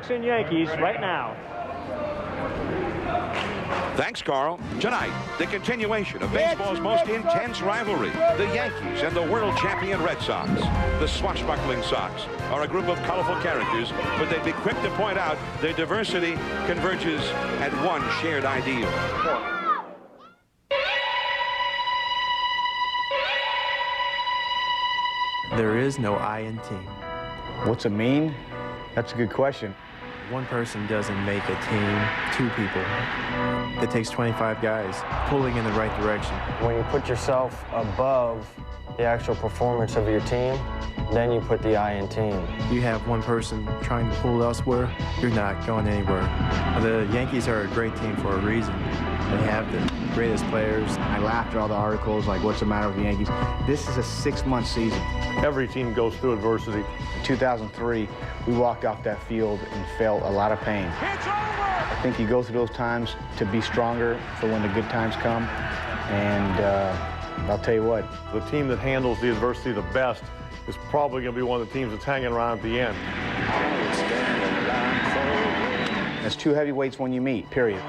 Sox and Yankees right now. Thanks, Carl. Tonight, the continuation of baseball's most intense rivalry, the Yankees and the world champion Red Sox. The swashbuckling Sox are a group of colorful characters, but they'd be quick to point out their diversity converges at one shared ideal. There is no I in team. What's it mean? That's a good question. One person doesn't make a team, two people. It takes 25 guys pulling in the right direction. When you put yourself above the actual performance of your team, then you put the I in team. You have one person trying to pull elsewhere, you're not going anywhere. The Yankees are a great team for a reason. They have the greatest players. I laughed at all the articles like, what's the matter with the Yankees? This is a 6-month season. Every team goes through adversity. In 2003, we walked off that field and felt a lot of pain. It's over! I think you go through those times to be stronger for when the good times come. And I'll tell you what. The team that handles the adversity the best is probably going to be one of the teams that's hanging around at the end. There's two heavyweights when you meet, period.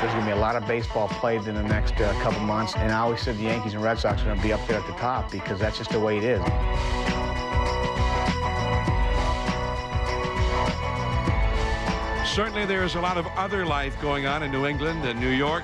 There's going to be a lot of baseball played in the next couple months, and I always said the Yankees and Red Sox are going to be up there at the top because that's just the way it is. Certainly there's a lot of other life going on in New England and New York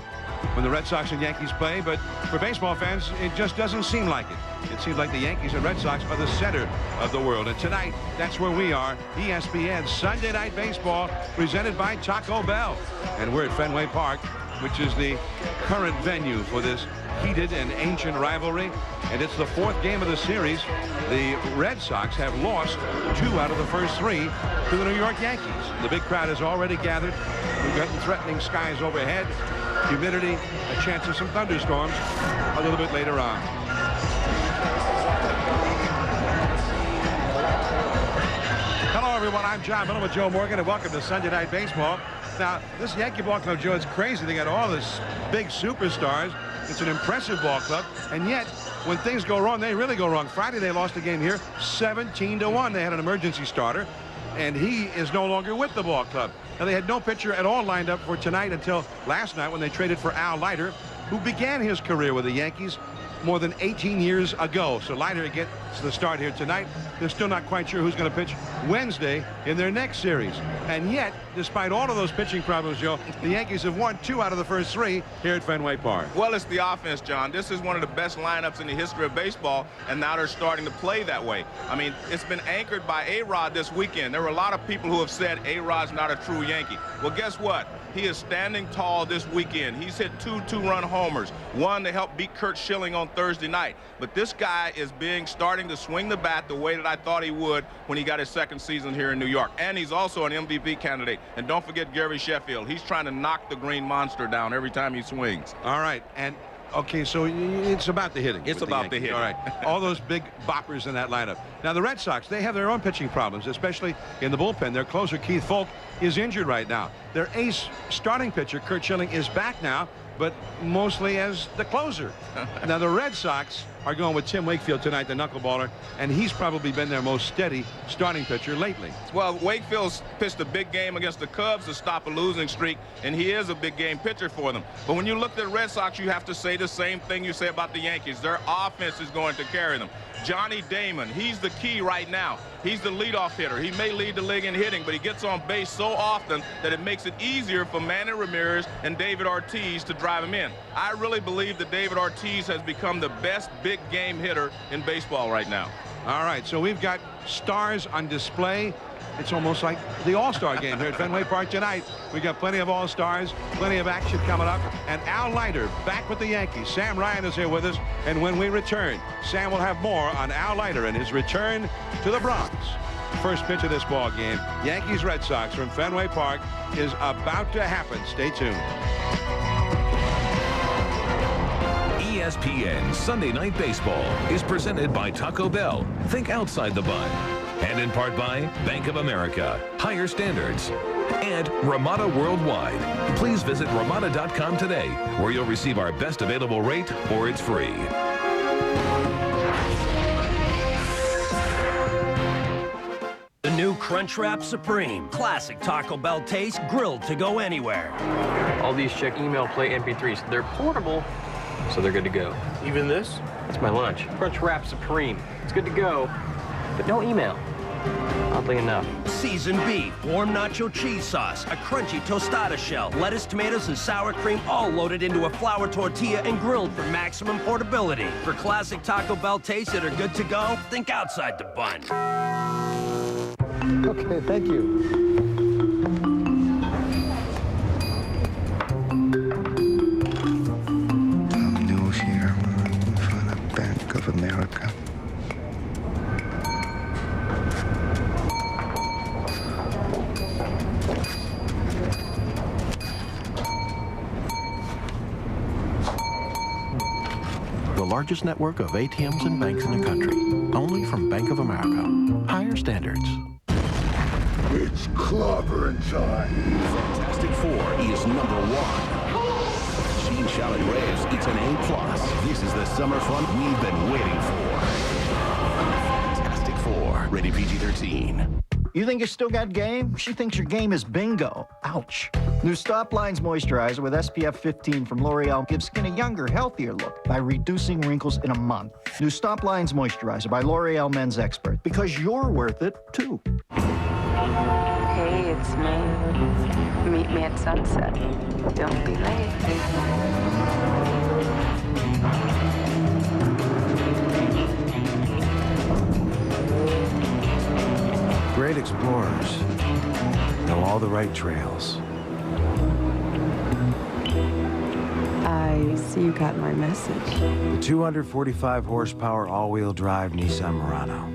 when the Red Sox and Yankees play, but for baseball fans, it just doesn't seem like it. It seems like the Yankees and Red Sox are the center of the world. And tonight, that's where we are. ESPN Sunday Night Baseball, presented by Taco Bell. And we're at Fenway Park, which is the current venue for this heated and ancient rivalry. And it's the fourth game of the series. The Red Sox have lost 2 out of the first 3 to the New York Yankees. The big crowd has already gathered. We've got threatening skies overhead, humidity, a chance of some thunderstorms a little bit later on. Hello, everyone. I'm John Miller with Joe Morgan, and welcome to Sunday Night Baseball. Now, this Yankee ball club, Joe, it's crazy. They got all this big superstars. It's an impressive ball club, and yet, when things go wrong, they really go wrong. Friday, they lost the game here 17-1. They had an emergency starter, and he is no longer with the ball club. Now, they had no pitcher at all lined up for tonight until last night when they traded for Leiter, who began his career with the Yankees more than 18 years ago. So Leiter gets the start here tonight. They're still not quite sure who's going to pitch Wednesday in their next series. And yet, despite all of those pitching problems, Joe, the Yankees have won 2 out of the first 3 here at Fenway Park. Well, it's the offense, John. This is one of the best lineups in the history of baseball, and now they're starting to play that way. I mean, it's been anchored by A-Rod this weekend. There were a lot of people who have said A-Rod's not a true Yankee. Well, guess what? He is standing tall this weekend. He's hit 2 two-run homers, one to help beat Curt Schilling on Thursday night. But this guy is starting to swing the bat the way that I thought he would when he got his second season here in New York. And he's also an MVP candidate. And don't forget Gary Sheffield. He's trying to knock the green monster down every time he swings. All right. And okay, so it's about the hitting. It's about the hitting. All right. All those big boppers in that lineup. Now, the Red Sox, they have their own pitching problems, especially in the bullpen. Their closer, Keith Foulke, is injured right now. Their ace starting pitcher, Curt Schilling, is back now, but mostly as the closer. Now, the Red Sox are going with Tim Wakefield tonight, the knuckleballer, and he's probably been their most steady starting pitcher lately. Well, Wakefield's pitched a big game against the Cubs to stop a losing streak, and he is a big game pitcher for them. But when you look at the Red Sox, you have to say the same thing you say about the Yankees. Their offense is going to carry them. Johnny Damon, he's the key right now. He's the leadoff hitter. He may lead the league in hitting, but he gets on base so often that it makes it easier for Manny Ramirez and David Ortiz to drive him in. I really believe that David Ortiz has become the best big game hitter in baseball right now. All right, so we've got stars on display. It's almost like the All-Star game here at Fenway Park tonight. We got plenty of All-Stars, plenty of action coming up. And Leiter back with the Yankees. Sam Ryan is here with us. And when we return, Sam will have more on Leiter and his return to the Bronx. First pitch of this ball game, Yankees-Red Sox from Fenway Park, is about to happen. Stay tuned. ESPN Sunday Night Baseball is presented by Taco Bell. Think outside the bun. And in part by Bank of America, Higher Standards, and Ramada Worldwide. Please visit Ramada.com today, where you'll receive our best available rate or it's free. The new Crunchwrap Supreme. Classic Taco Bell taste, grilled to go anywhere. All these check email play MP3s. They're portable, so they're good to go. Even this? It's my lunch. Crunchwrap Supreme. It's good to go, but no email. Oddly enough. Seasoned beef, warm nacho cheese sauce, a crunchy tostada shell, lettuce, tomatoes, and sour cream, all loaded into a flour tortilla and grilled for maximum portability. For classic Taco Bell tastes that are good to go, think outside the bun. Okay, thank you. Tom News here for the Bank of America. The largest network of ATMs and banks in the country. Only from Bank of America. Higher standards. It's clobbering time. Fantastic Four is #1. Gene Shalit Reyes, it's an A+. This is the summer fun we've been waiting for. Fantastic Four, rated PG-13. You think you still got game? She thinks your game is bingo. Ouch. New Stop Lines Moisturizer with SPF 15 from L'Oreal gives skin a younger, healthier look by reducing wrinkles in a month. New Stop Lines Moisturizer by L'Oreal Men's Expert, because you're worth it, too. Hey, it's me. Meet me at sunset. Don't be late. Great explorers know all the right trails. I see you got my message. The 245 horsepower all-wheel drive Nissan Murano.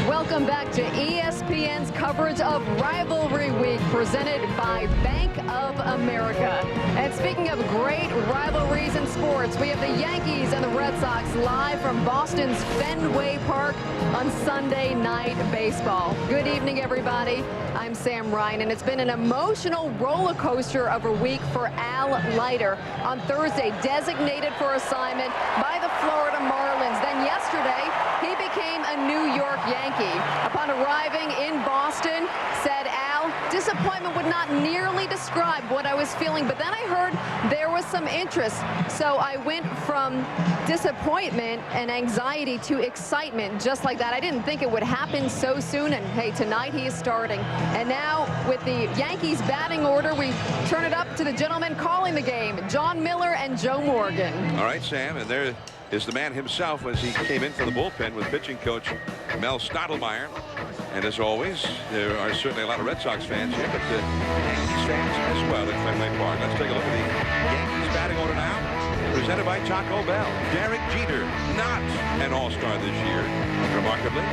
Welcome back to ESPN's coverage of Rivalry Week, presented by Bank of America. And speaking of great rivalries in sports, we have the Yankees and the Red Sox live from Boston's Fenway Park on Sunday Night Baseball. Good evening, everybody. I'm Sam Ryan, and it's been an emotional roller coaster of a week for Al Leiter. On Thursday, designated for assignment by the Florida Marlins. Then yesterday, he became a New York Yankee. Upon arriving in Boston, said Al, disappointment would not nearly describe what I was feeling, but then I heard there was some interest. So I went from disappointment and anxiety to excitement, just like that. I didn't think it would happen so soon, and hey, tonight he is starting. And now with the Yankees batting order, we turn it up to the gentlemen calling the game, John Miller and Joe Morgan. All right, Sam, and there is the man himself as he came in for the bullpen with pitching coach Mel Stottlemyre. And as always, there are certainly a lot of Red Sox fans here, but Yankees fans as well at Fenway Park. Let's take a look at the Yankees batting order now, presented by Taco Bell. Derek Jeter, not an all-star this year, remarkably.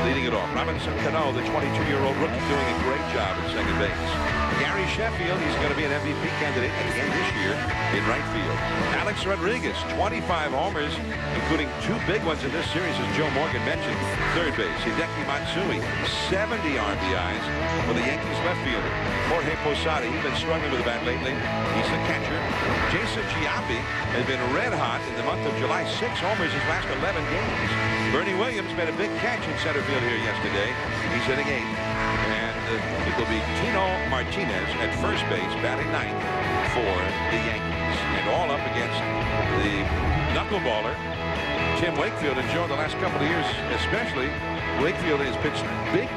Leading it off, Robinson Cano, the 22-year-old rookie, doing a great job at second base. Gary Sheffield, he's going to be an MVP candidate again this year in right field. Alex Rodriguez, 25 homers, including 2 big ones in this series, as Joe Morgan mentioned. Third base, Hideki Matsui, 70 RBIs for the Yankees left fielder. Jorge Posada, he's been struggling with the bat lately. He's the catcher. Jason Giambi has been red hot in the month of July. 6 homers his last 11 games. Bernie Williams made a big catch in center field here yesterday. He's hitting 8th. And it will be Tino Martinez at first base, batting 9th for the Yankees. And all up against the knuckleballer, Tim Wakefield. Enjoyed the last couple of years, especially. Wakefield has pitched big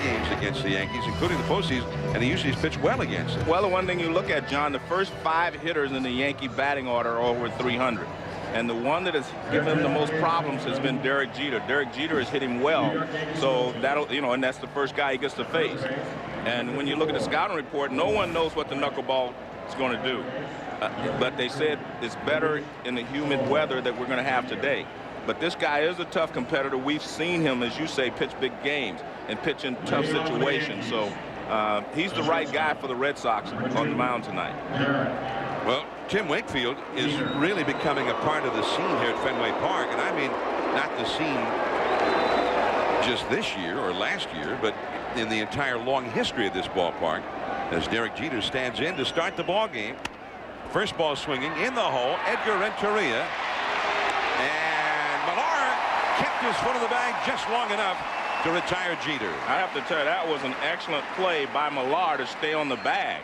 games against the Yankees, including the postseason, and he usually has pitched well against them. Well, the one thing you look at, John, the first 5 hitters in the Yankee batting order are over 300. And the one that has given him the most problems has been Derek Jeter. Derek Jeter is hitting well, so that'll, and that's the first guy he gets to face. And when you look at the scouting report, no one knows what the knuckleball is going to do. but they said it's better in the humid weather that we're going to have today. But this guy is a tough competitor. We've seen him, as you say, pitch big games and pitch in tough situations. So he's the right guy for the Red Sox on the mound tonight. Well, Tim Wakefield is really becoming a part of the scene here at Fenway Park. And I mean, not the scene just this year or last year, but in the entire long history of this ballpark, as Derek Jeter stands in to start the ball game. First ball swinging in the hole, Edgar Renteria. And Millar kept his foot in the bag just long enough to retire Jeter. I have to tell you, that was an excellent play by Millar to stay on the bag.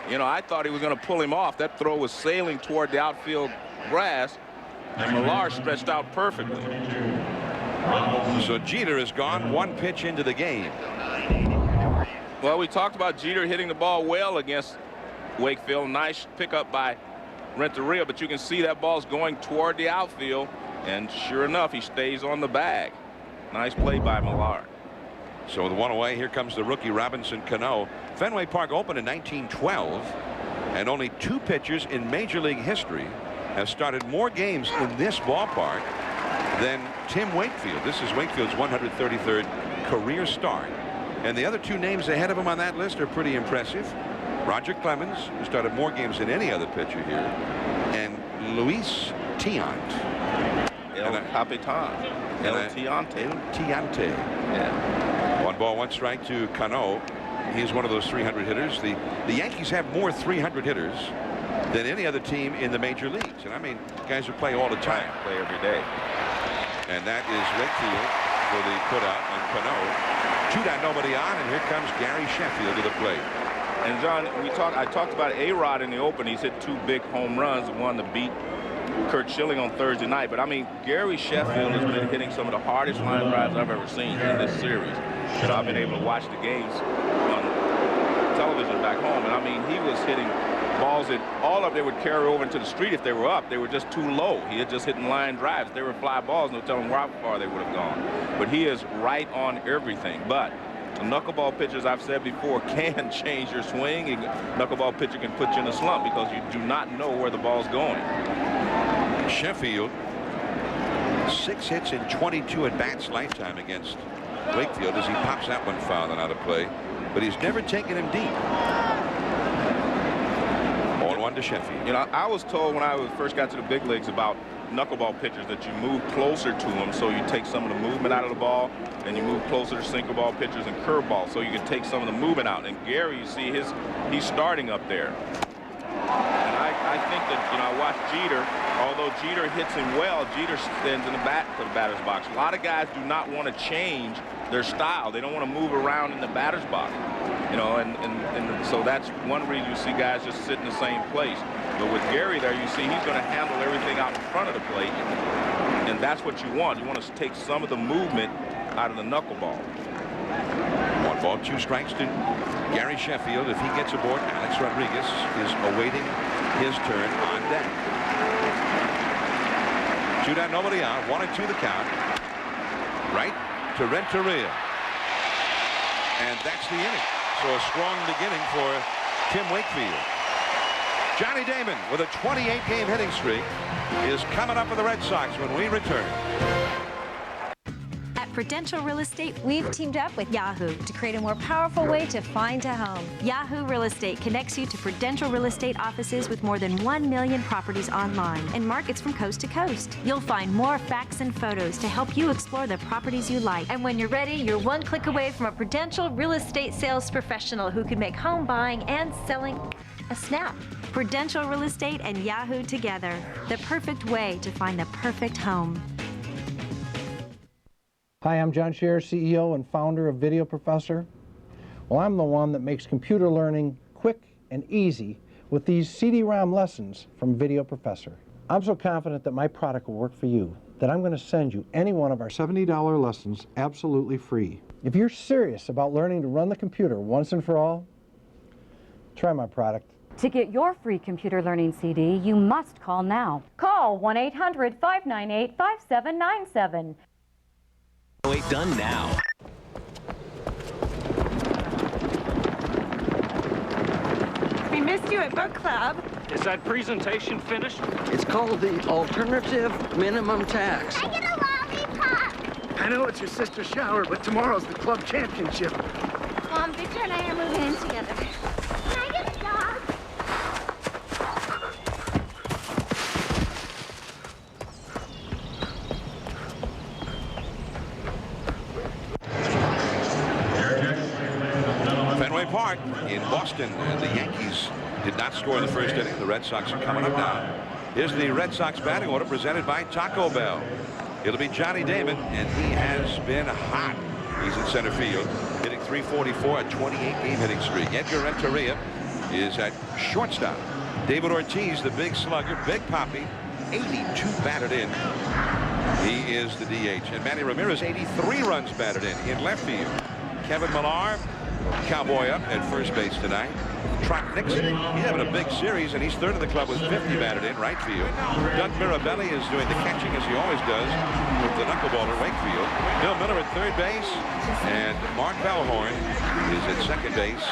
You know, I thought he was going to pull him off. That throw was sailing toward the outfield grass, and Millar stretched out perfectly. So Jeter is gone, one pitch into the game. Well, we talked about Jeter hitting the ball well against Wakefield. Nice pickup by Renteria, but you can see that ball's going toward the outfield, and sure enough, he stays on the bag. Nice play by Millar. So with one away, here comes the rookie Robinson Cano. Fenway Park opened in 1912, and only 2 pitchers in Major League history have started more games in this ballpark than Tim Wakefield. This is Wakefield's 133rd career start. And the other 2 names ahead of him on that list are pretty impressive. Roger Clemens, who started more games than any other pitcher here, and Luis Tiant. El Capitan. El Tiante. Yeah. 1 ball, 1 strike to Cano. He's one of those 300 hitters. The Yankees have more 300 hitters than any other team in the major leagues. And I mean, guys who play all the time. Play every day. And that is Wakefield for the putout on Cano. 2 down, nobody on, and here comes Gary Sheffield to the plate. And John, I talked about A-Rod in the open. He's hit 2 big home runs, one to beat Kurt Schilling on Thursday night. But I mean, Gary Sheffield has been hitting some of the hardest line drives I've ever seen in this series. So I've been able to watch the games on television back home, and I mean, he was hitting balls that all of them would carry over into the street if they were up. They were just too low. He had just hitting line drives. They were fly balls, no telling how far they would have gone. But he is right on everything. But the knuckleball pitchers, I've said before, can change your swing. A knuckleball pitcher can put you in a slump because you do not know where the ball's going. Sheffield, 6 hits in 22 at-bats lifetime against Wakefield as he pops that one foul and out of play. But he's never taken him deep. 0-1 to Sheffield. You know, I was told when I first got to the big leagues about knuckleball pitchers that you move closer to them, so you take some of the movement out of the ball, and you move closer to sinker ball pitchers and curveball, so you can take some of the movement out. And Gary, you see he's starting up there. And I think that, you know, I watched Jeter. Although Jeter hits him well, Jeter stands in the batter's box. A lot of guys do not want to change their style. They don't want to move around in the batter's box. You know, and so that's one reason you see guys just sit in the same place. But with Gary there, you see he's going to handle everything out in front of the plate. And that's what you want. You want to take some of the movement out of the knuckleball. 1 ball, 2 strikes to Gary Sheffield. If he gets aboard, Alex Rodriguez is awaiting his turn on deck. 2 down, nobody out. 1-2 the count. Right to Renteria. And that's the inning. So a strong beginning for Tim Wakefield. Johnny Damon with a 28-game hitting streak is coming up for the Red Sox when we return. At Prudential Real Estate, we've teamed up with Yahoo to create a more powerful way to find a home. Yahoo Real Estate connects you to Prudential Real Estate offices with more than 1 million properties online and markets from coast to coast. You'll find more facts and photos to help you explore the properties you like. And when you're ready, you're 1 click away from a Prudential Real Estate sales professional who can make home buying and selling a snap. Prudential Real Estate and Yahoo together. The perfect way to find the perfect home. Hi, I'm John Scherer, CEO and founder of Video Professor. Well, I'm the one that makes computer learning quick and easy with these CD-ROM lessons from Video Professor. I'm so confident that my product will work for you that I'm going to send you any one of our $70 lessons absolutely free. If you're serious about learning to run the computer once and for all, try my product. To get your free computer learning CD, you must call now. Call 1-800-598-5797. Done now. We missed you at book club. Is that presentation finished? It's called the alternative minimum tax. I get a lollipop. I know it's your sister's shower, but tomorrow's the club championship. Mom, Victor and I are moving in together. Can I get a dog? Fenway Park in Boston, and the Yankees did not score in the first inning. The Red Sox are coming up now. Here's the Red Sox batting order presented by Taco Bell. It'll be Johnny Damon, and he has been hot. He's in center field, hitting .344, a 28-game hitting streak. Edgar Renteria is at shortstop. David Ortiz, the big slugger, Big Papi, 82 batted in. He is the DH. And Manny Ramirez, 83 runs batted in left field. Kevin Millar, cowboy up at first base tonight. Trot Nixon, he's having a big series, and he's third in the club with 50 batted in right field. Doug Mirabelli is doing the catching as he always does with the knuckleballer Wakefield. Bill Miller at third base, and Mark Bellhorn is at second base,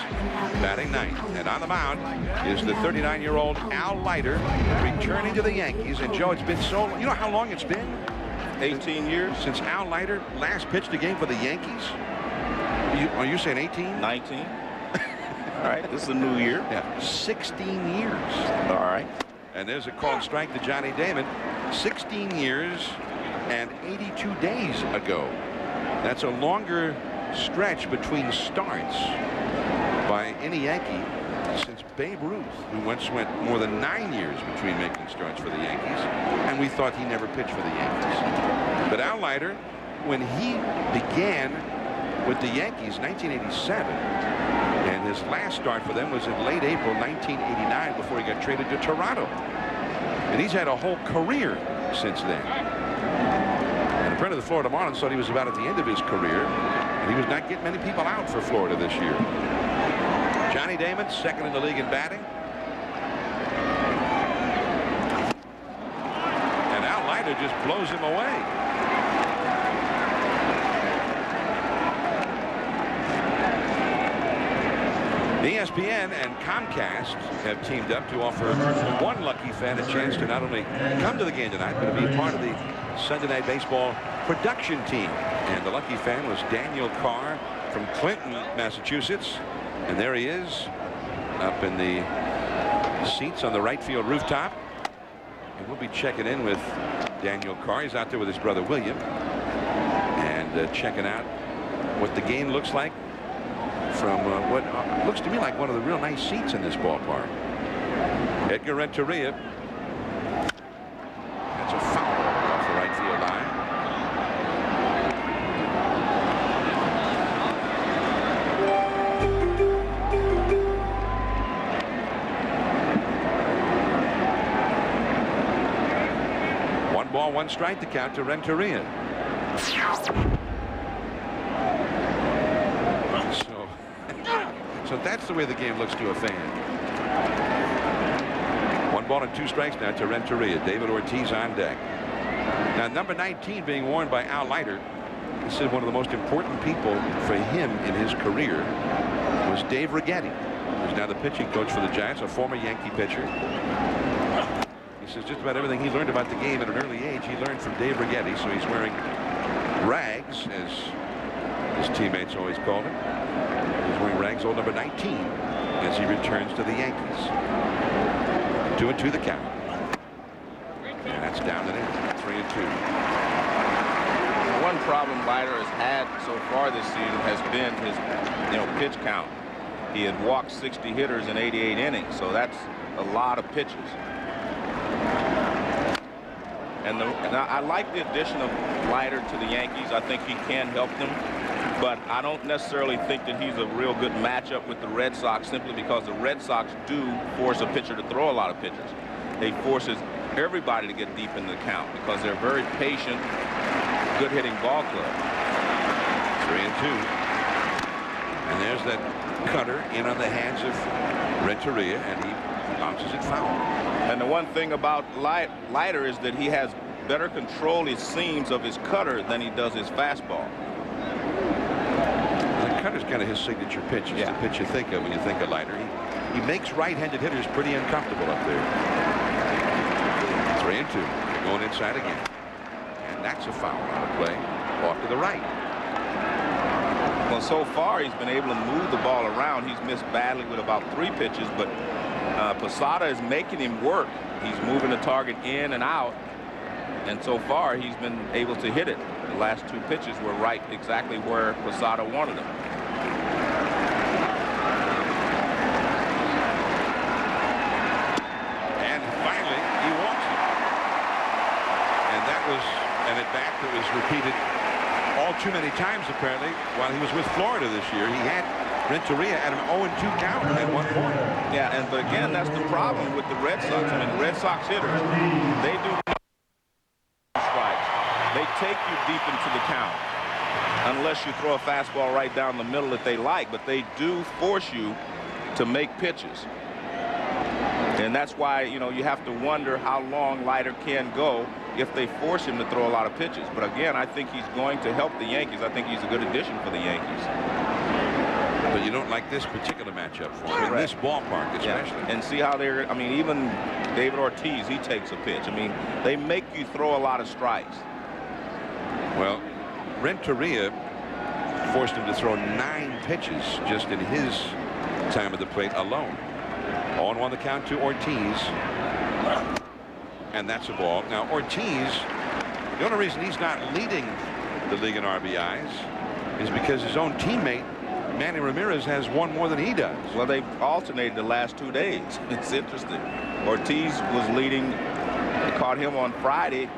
batting ninth. And on the mound is the 39-year-old Al Leiter, returning to the Yankees. And Joe, it's been so, you know how long it's been? 18 years. Since Al Leiter last pitched a game for the Yankees? Are you saying 18? 19. All right, this is a new year. Yeah, 16 years. All right. And there's a called strike to Johnny Damon. 16 years and 82 days ago. That's a longer stretch between starts by any Yankee since Babe Ruth, who once went more than 9 years between making starts for the Yankees, and we thought he never pitched for the Yankees. But Al Leiter, when he began with the Yankees 1987, and his last start for them was in late April 1989 before he got traded to Toronto. And he's had a whole career since then. And a friend of the Florida Marlins thought he was about at the end of his career, and he was not getting many people out for Florida this year. Johnny Damon, second in the league in batting. And Al Leiter just blows him away. ESPN and Comcast have teamed up to offer one lucky fan a chance to not only come to the game tonight, but to be a part of the Sunday Night Baseball production team. And the lucky fan was Daniel Carr from Clinton, Massachusetts. And there he is up in the seats on the right field rooftop. And we'll be checking in with Daniel Carr. He's out there with his brother William, and checking out what the game looks like from what looks to me like one of the real nice seats in this ballpark. Edgar Renteria. That's a foul off the right field line. One ball, one strike to count to Renteria. So that's the way the game looks to a fan. One ball and two strikes now to Renteria. David Ortiz on deck. Now number 19 being worn by Al Leiter. He said one of the most important people for him in his career was Dave Righetti, who's now the pitching coach for the Giants, a former Yankee pitcher. He says just about everything he learned about the game at an early age he learned from Dave Righetti. So he's wearing rags, as his teammates always called him. He's wearing rags, old number 19, as he returns to the Yankees. 2-2 the count. And that's down and in. 3-2. One problem Leiter has had so far this season has been his, pitch count. He had walked 60 hitters in 88 innings, so that's a lot of pitches. And I like the addition of Leiter to the Yankees. I think he can help them. But I don't necessarily think that he's a real good matchup with the Red Sox, simply because the Red Sox do force a pitcher to throw a lot of pitches. They forces everybody to get deep in the count because they're very patient, good hitting ball club. 3-2. And there's that cutter in on the hands of Renteria, and he bounces it foul. And the one thing about Leiter is that he has better control, it seems, of his cutter than he does his fastball. The cutter's kind of his signature pitch. It's the pitch you think of when you think of Leiter. he makes right-handed hitters pretty uncomfortable up there. 3-2. They're going inside again. And that's a foul on the play. Off to the right. Well, so far he's been able to move the ball around. He's missed badly with about 3 pitches, but Posada is making him work. He's moving the target in and out, and so far he's been able to hit it. The last 2 pitches were right exactly where Posada wanted them. And finally he walks it. And that was an at-bat that was repeated all too many times apparently while he was with Florida this year. He had Renteria at an 0-2 count at one point. Yeah, but again, that's the problem with the Red Sox. I mean, the Red Sox hitters, they do strikes. They take you deep into the count unless you throw a fastball right down the middle that they like, but they do force you to make pitches. And that's why, you know, you have to wonder how long Leiter can go if they force him to throw a lot of pitches. But again, I think he's going to help the Yankees. I think he's a good addition for the Yankees. But you don't like this particular matchup for him, in this ballpark especially. Yeah. And see how they're, I mean, even David Ortiz, he takes a pitch. I mean, they make you throw a lot of strikes. Well, Renteria forced him to throw 9 pitches just in his time at the plate alone. 0-1 the count to Ortiz. And that's a ball. Now, Ortiz, the only reason he's not leading the league in RBIs is because his own teammate, Manny Ramirez, has one more than he does. Well, they've alternated the last 2 days. It's interesting. Ortiz was leading. They caught him on Friday,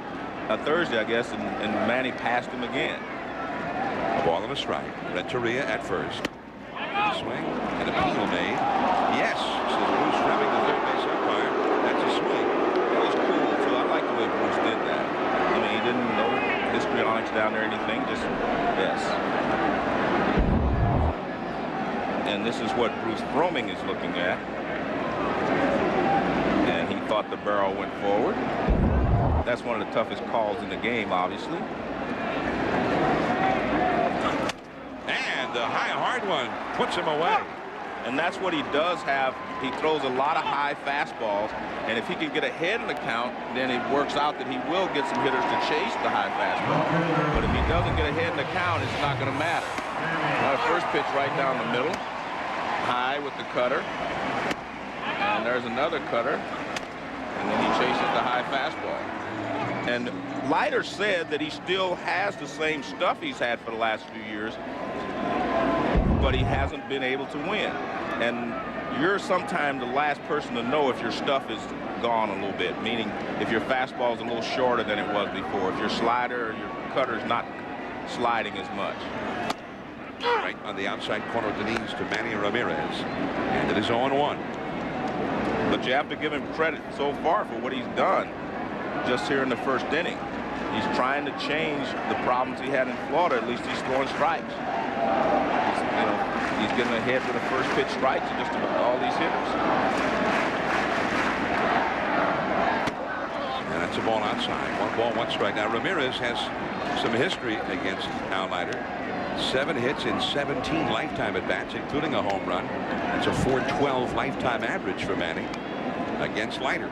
Thursday, I guess, and Manny passed him again. A ball and a strike. Renteria at first. Swing and appeal made. Yes, says Bruce Fleming, the third base umpire. That's a swing. That was cool too. I like the way Bruce did that. I mean, he didn't know histrionics down there or anything. Just yes. And this is what Bruce Fleming is looking at. And he thought the barrel went forward. That's one of the toughest calls in the game, obviously. And the high hard one puts him away. And that's what he does have. He throws a lot of high fastballs, and if he can get ahead in the count, then it works out that he will get some hitters to chase the high fastball. But if he doesn't get ahead in the count, it's not going to matter. Our first pitch right down the middle, high with the cutter, and there's another cutter, and then he chases the high fastball. And Leiter said that he still has the same stuff he's had for the last few years, but he hasn't been able to win. And you're sometimes the last person to know if your stuff is gone a little bit, meaning if your fastball is a little shorter than it was before, if your slider or your cutter is not sliding as much. Right on the outside corner of the knees to Manny Ramirez, and it is 0-1. But you have to give him credit so far for what he's done just here in the first inning. He's trying to change the problems he had in Florida. At least he's throwing strikes. He's getting ahead with the first pitch strikes to just about all these hitters. And that's a ball outside. 1-1 strike. Now Ramirez has some history against Al Leiter. 7 hits in 17 lifetime at-bats, including a home run. That's a .412 lifetime average for Manny against Leiter.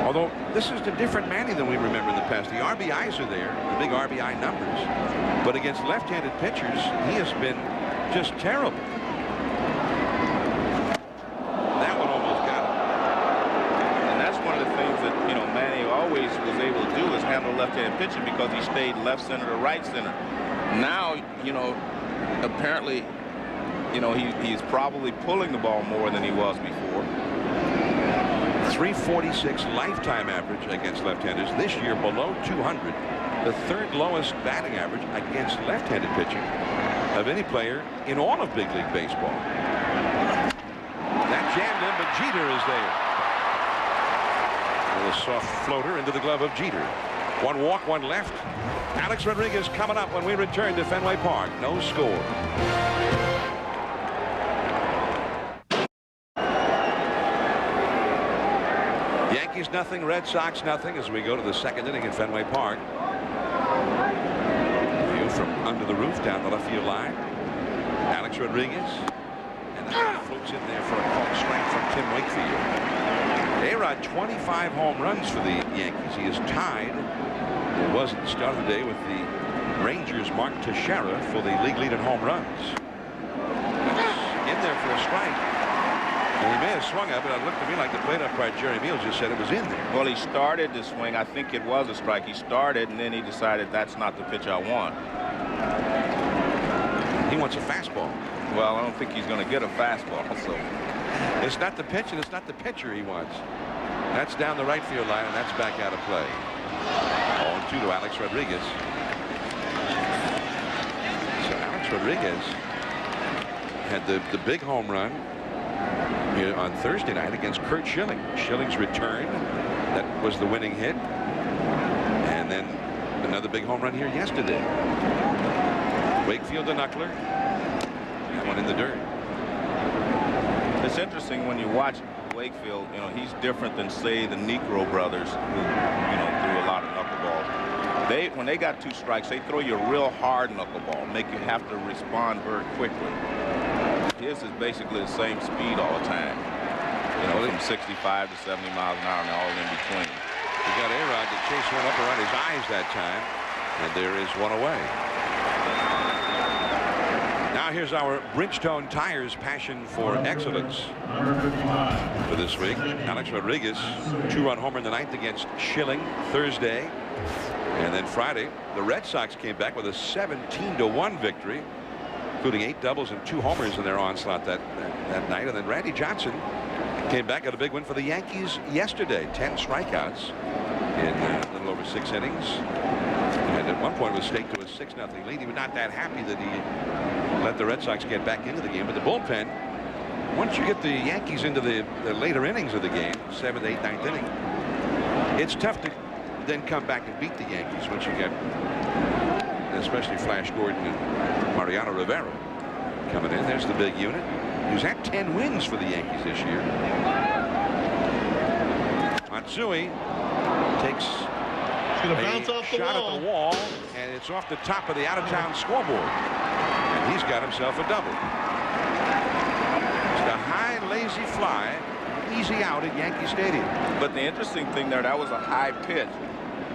Although this is a different Manny than we remember in the past. The RBIs are there, the big RBI numbers. But against left-handed pitchers, he has been just terrible. That one almost got him. And that's one of the things that, you know, Manny always was able to do is handle left-handed pitching because he stayed left center to right center. Now, you know, apparently, you know, he's probably pulling the ball more than he was before. 346 lifetime average against left-handers. This year below 200. The 3rd lowest batting average against left-handed pitching of any player in all of big league baseball. That jammed in, but Jeter is there. A soft floater into the glove of Jeter. 1 walk, 1 left. Alex Rodriguez coming up when we return to Fenway Park. No score. Yankees nothing, Red Sox nothing as we go to the 2nd inning in Fenway Park. View from under the roof down the left field line. Alex Rodriguez. And Floats in there for a called strike from Tim Wakefield. A-Rod, 25 home runs for the Yankees. He is tied. It was at the start of the day with the Rangers' Mark Teixeira for the league lead in home runs. In there for a strike. And he may have swung at it, but it looked to me like the plate umpire Jerry Meals just said it was in there. Well, he started to swing. I think it was a strike. He started, and then he decided that's not the pitch I want. He wants a fastball. Well, I don't think he's going to get a fastball. So it's not the pitch, and it's not the pitcher he wants. That's down the right field line, and that's back out of play. 0-2 to Alex Rodriguez. So Alex Rodriguez had the big home run here on Thursday night against Curt Schilling. Schilling's return, that was the winning hit. And then another big home run here yesterday. Wakefield the knuckler. That one in the dirt. It's interesting when you watch Wakefield, you know, he's different than, say, the Negro brothers who, you know, threw a lot of knuckleballs. When they got 2 strikes, they throw you a real hard knuckleball, make you have to respond very quickly. His is basically the same speed all the time. You know, from 65 to 70 miles an hour and all in between. He got A-Rod to chase one up around his eyes that time, and there is one away. Now here's our Bridgestone Tires passion for excellence for this week. Alex Rodriguez, 2-run homer in the 9th against Schilling Thursday. And then Friday, the Red Sox came back with a 17-1 victory, including 8 doubles and 2 homers in their onslaught that night. And then Randy Johnson came back at a big win for the Yankees yesterday. 10 strikeouts in a little over 6 innings. And at one point was staked to a 6-0 lead. He was not that happy that he let the Red Sox get back into the game. But the bullpen, once you get the Yankees into the later innings of the game, 7th, 8th, 9th inning, it's tough to then come back and beat the Yankees once you get, especially Flash Gordon and Mariano Rivera coming in. There's the big unit, who's had 10 wins for the Yankees this year. Matsui takes a shot at the wall, and it's off the top of the out-of-town scoreboard. And he's got himself a double. Just a high, lazy fly, easy out at Yankee Stadium. But the interesting thing there, that was a high pitch.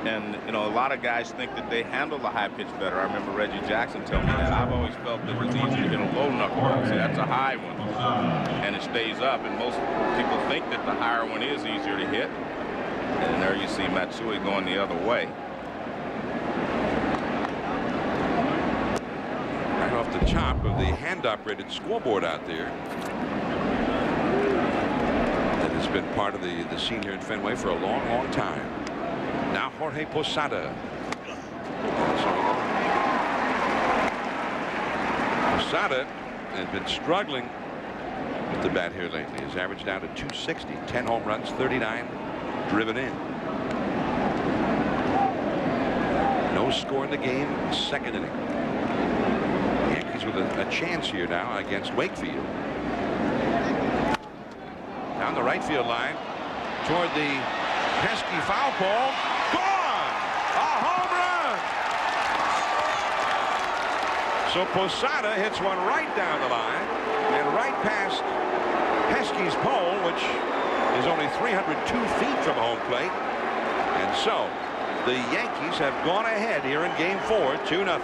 And, you know, a lot of guys think that they handle the high pitch better. I remember Reggie Jackson telling me that. I've always felt that it was easier to hit a low knuckleball. See, that's a high one. And it stays up. And most people think that the higher one is easier to hit. And there you see Matsui going the other way. Right off the top of the hand-operated scoreboard out there. That has been part of the scene here in Fenway for a long, long time. Now Jorge Posada. Posada has been struggling with the bat here lately. His average down to 260. 10 home runs, 39 driven in. No score in the game, 2nd inning. The Yankees with a chance here now against Wakefield. Down the right field line toward the pesky foul pole. Gone! A home run! So Posada hits one right down the line and right past Pesky's pole, which is only 302 feet from home plate. And so the Yankees have gone ahead here in game 4, 2-0.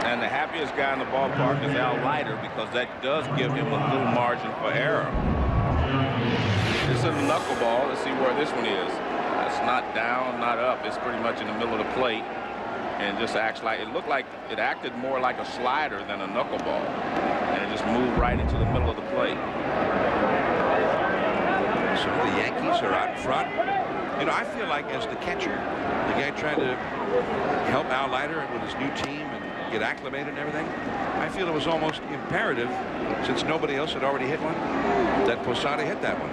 And the happiest guy in the ballpark is Leiter, because that does give him a little margin for error. This is a knuckleball. Let's see where this one is. It's not down, not up. It's pretty much in the middle of the plate, and just acts like, it looked like it acted more like a slider than a knuckleball, and it just moved right into the middle of the plate. So the Yankees are out in front. You know, I feel like as the catcher, the guy trying to help Al Leiter with his new team and get acclimated and everything, I feel it was almost imperative, since nobody else had already hit one, that Posada hit that one.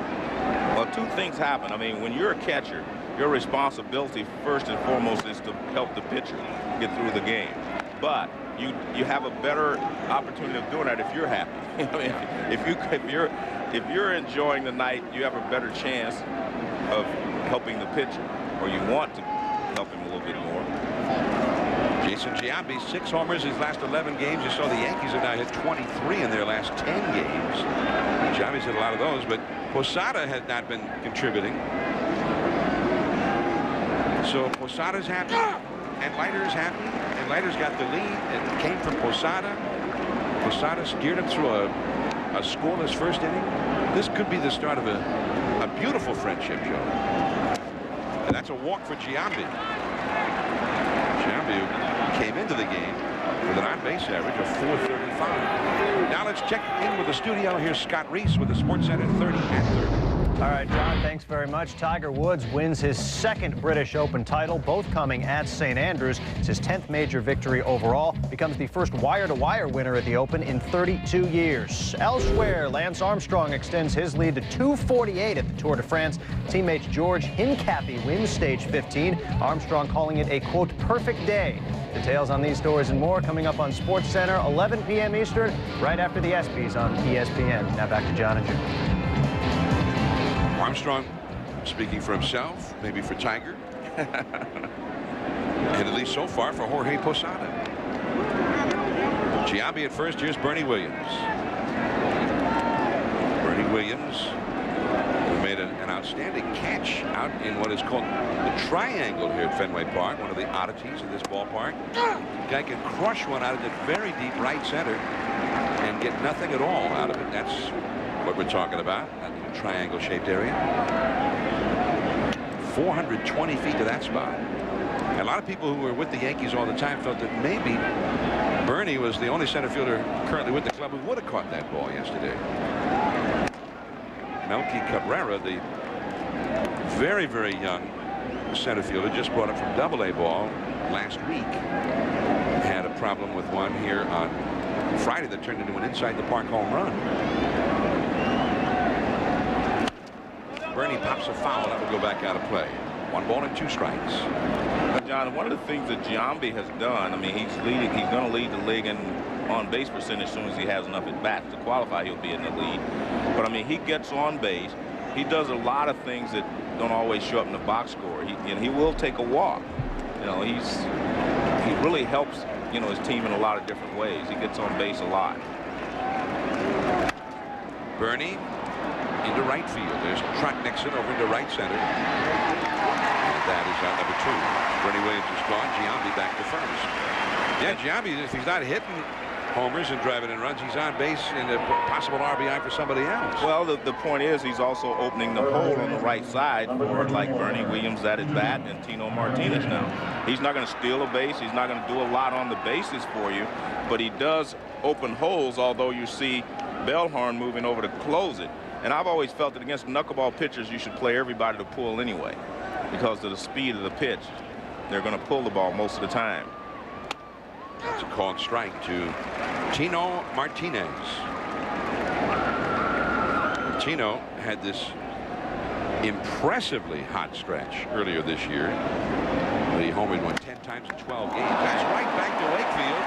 Well, 2 things happen. I mean, when you're a catcher, your responsibility first and foremost is to help the pitcher get through the game. But you have a better opportunity of doing that if you're happy. I mean, if you're enjoying the night, you have a better chance of helping the pitcher, or you want to help him a little bit more. Jason Listen, Giambi, 6 homers his last 11 games. You saw the Yankees have now hit 23 in their last 10 games. Giambi's hit a lot of those, but Posada has not been contributing. So Posada's happy, and Leiter's happy, and Leiter's got the lead. It came from Posada. Posada steered him through a scoreless first inning. This could be the start of a beautiful friendship, Joe. And that's a walk for Giambi. Giambi came into the game with an on-base average of .435. Now let's check in with the studio. Here's Scott Reese with the Sports Center 30 and 30. All right, John, thanks very much. Tiger Woods wins his 2nd British Open title, both coming at St. Andrews. It's his 10th major victory overall. Becomes the first wire-to-wire winner at the Open in 32 years. Elsewhere, Lance Armstrong extends his lead to 248 at the Tour de France. Teammate George Hincapie wins stage 15. Armstrong calling it a, quote, perfect day. Details on these stories and more coming up on Sports Center, 11 p.m. Eastern, right after the ESPYs on ESPN. Now back to John and Jim. Armstrong speaking for himself, maybe for Tiger, and at least so far for Jorge Posada. Giambi at first. Here's Bernie Williams. Bernie Williams, who made an outstanding catch out in what is called the triangle here at Fenway Park, one of the oddities of this ballpark. Guy can crush one out of the very deep right center and get nothing at all out of it. That's what we're talking about. Triangle shaped area. 420 feet to that spot. And a lot of people who were with the Yankees all the time felt that maybe Bernie was the only center fielder currently with the club who would have caught that ball yesterday. Melky Cabrera, the very, very young center fielder, just brought up from Double-A ball last week. Had a problem with one here on Friday that turned into an inside the park home run. Bernie pops a foul. That will go back out of play. 1 ball and 2 strikes. John, one of the things that Giambi has done, I mean, he's going to lead the league in on base percentage as soon as he has enough at bats to qualify. He'll be in the lead. But I mean, he gets on base. He does a lot of things that don't always show up in the box score. He will take a walk. You know, he really helps, you know, his team in a lot of different ways. He gets on base a lot. Bernie into right field. There's Trot Nixon over into right center. And that is out number 2. Bernie Williams is gone. Giambi back to first. Yeah, Giambi, if he's not hitting homers and driving in runs, he's on base and a possible RBI for somebody else. Well, the point is he's also opening the hole on the right side for like Bernie Williams at his bat and Tino Martinez now. He's not going to steal a base. He's not going to do a lot on the bases for you, but he does open holes, although you see Bellhorn moving over to close it. And I've always felt that against knuckleball pitchers, you should play everybody to pull anyway, because of the speed of the pitch. They're going to pull the ball most of the time. That's a called strike to Tino Martinez. Tino had this impressively hot stretch earlier this year. He homered 10 times in 12 games. That's right back to Wakefield.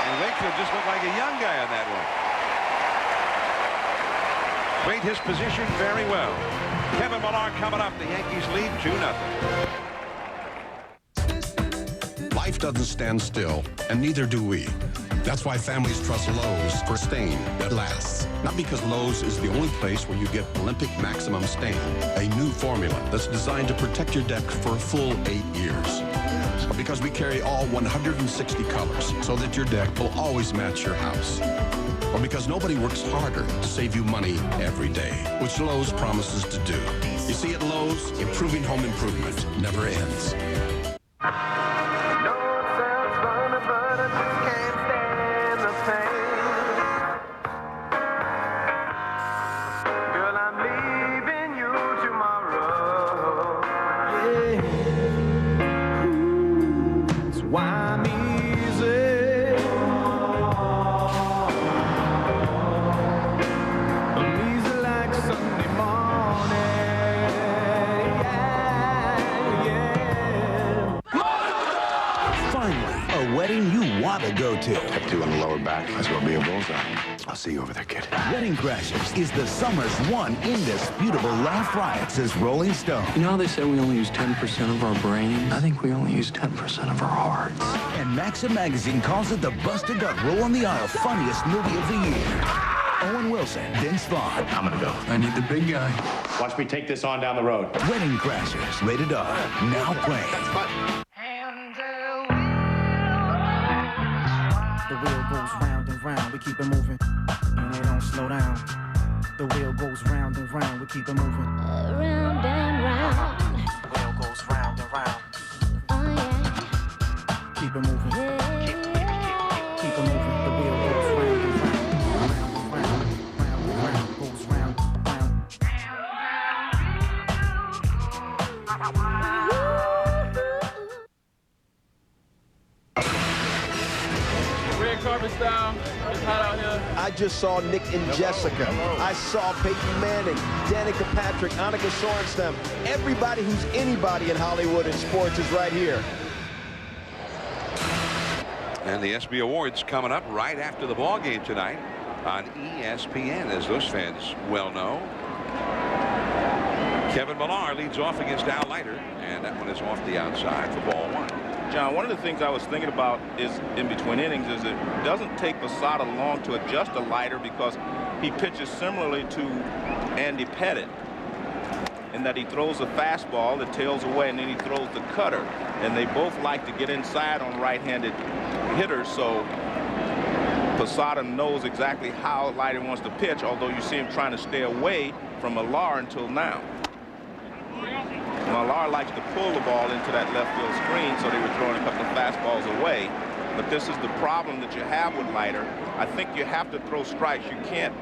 And Wakefield just looked like a young guy on that one. Played his position very well. Kevin Millar coming up. The Yankees lead 2-0. Life doesn't stand still, and neither do we. That's why families trust Lowe's for stain that lasts. Not because Lowe's is the only place where you get Olympic Maximum Stain, a new formula that's designed to protect your deck for a full 8 years. But because we carry all 160 colors so that your deck will always match your house. Or because nobody works harder to save you money every day, which Lowe's promises to do. You see, at Lowe's, improving home improvement never ends. Tattoo on the lower back. Might as well be a bullseye. I'll see you over there, kid. Wedding Crashers is the summer's one indisputable laugh riot, says Rolling Stone. You know how they say we only use 10% of our brains? I think we only use 10% of our hearts. And Maxim magazine calls it the Buster Duck Roll on the Aisle funniest movie of the year. Owen Wilson, Vince Vaughn. I'm gonna go. I need the big guy. Watch me take this on down the road. Wedding Crashers, rated R, now playing. The wheel goes round and round, we keep it moving, and it don't slow down. The wheel goes round and round, we keep it moving. Round and round. The wheel goes round and round. Oh yeah. Keep it moving. Keep it moving. The wheel goes round and round. Round and round. Goes round and round. Red carpet style. It's hot out here. I just saw Nick and Jessica. I saw Peyton Manning, Danica Patrick, Annika Sorenstam. Everybody who's anybody in Hollywood and sports is right here. And the ESPY Awards coming up right after the ball game tonight on ESPN, as those fans well know. Kevin Millar leads off against Al Leiter, and that one is off the outside for ball one. John, one of the things I was thinking about is in between innings is it doesn't take Posada long to adjust a Leiter because he pitches similarly to Andy Pettit in that he throws a fastball that tails away and then he throws the cutter, and they both like to get inside on right-handed hitters, so Posada knows exactly how Leiter wants to pitch, although you see him trying to stay away from Millar until now. Millar likes to pull the ball into that left field screen, so they were throwing a couple of fastballs away. But this is the problem that you have with Leiter. I think you have to throw strikes. You can't,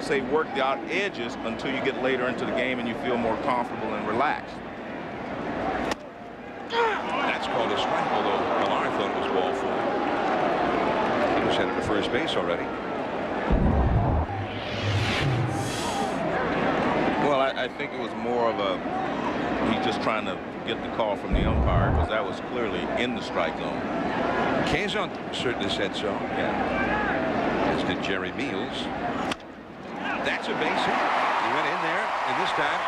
say, work the out edges until you get later into the game and you feel more comfortable and relaxed. That's called a strike, although Millar thought it was ball four. He was headed to first base already. Well, I think it was more of a, he's just trying to get the call from the umpire because that was clearly in the strike zone. Kazon certainly said so. Yeah. As did Jerry Meals. That's a base hit. He went in there, and this time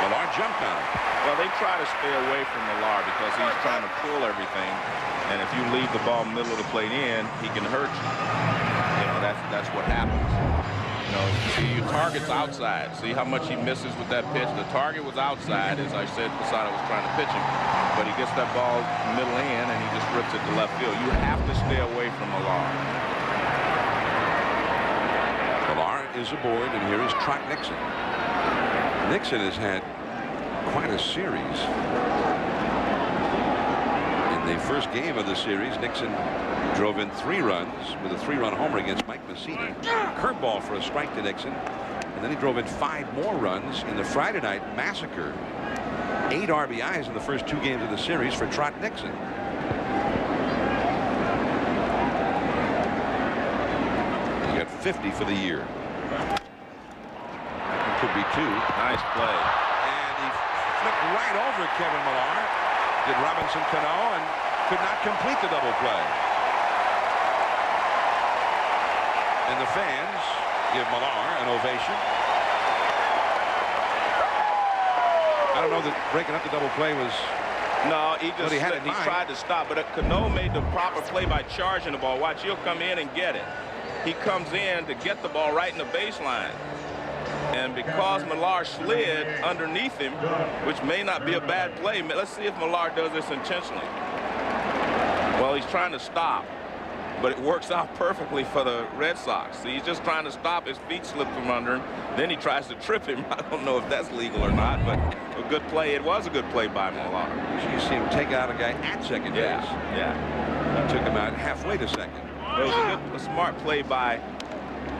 Millar jumped on him. Well, they try to stay away from Millar because he's trying to pull everything, and if you leave the ball middle of the plate in, he can hurt you. You know, that's what happens. You know, see, your target's outside. See how much he misses with that pitch? The target was outside, as I said, Posada was trying to pitch him, but he gets that ball middle in, and he just rips it to left field. You have to stay away from Millar. Millar is aboard, and here is Trot Nixon. Nixon has had quite a series. In the first game of the series, Nixon drove in 3 runs with a 3-run homer against Mike Messina. Curveball for a strike to Nixon, and then he drove in 5 more runs in the Friday night massacre. 8 RBIs in the first 2 games of the series for Trot Nixon. He got 50 for the year. That could be 2. Nice play. And he flipped right over Kevin Millar. Did Robinson Cano, and could not complete the double play. And the fans give Millar an ovation. I don't know that breaking up the double play was. No, he just he tried to stop, but Cano made the proper play by charging the ball. Watch, he'll come in and get it. He comes in to get the ball right in the baseline. And because Millar slid underneath him, which may not be a bad play, let's see if Millar does this intentionally. Well, he's trying to stop, but it works out perfectly for the Red Sox. See, he's just trying to stop. His feet slip from under him. Then he tries to trip him. I don't know if that's legal or not, but a good play. It was a good play by Millar. You see him take out a guy at second base. Yeah. He took him out halfway to second. It was a smart play by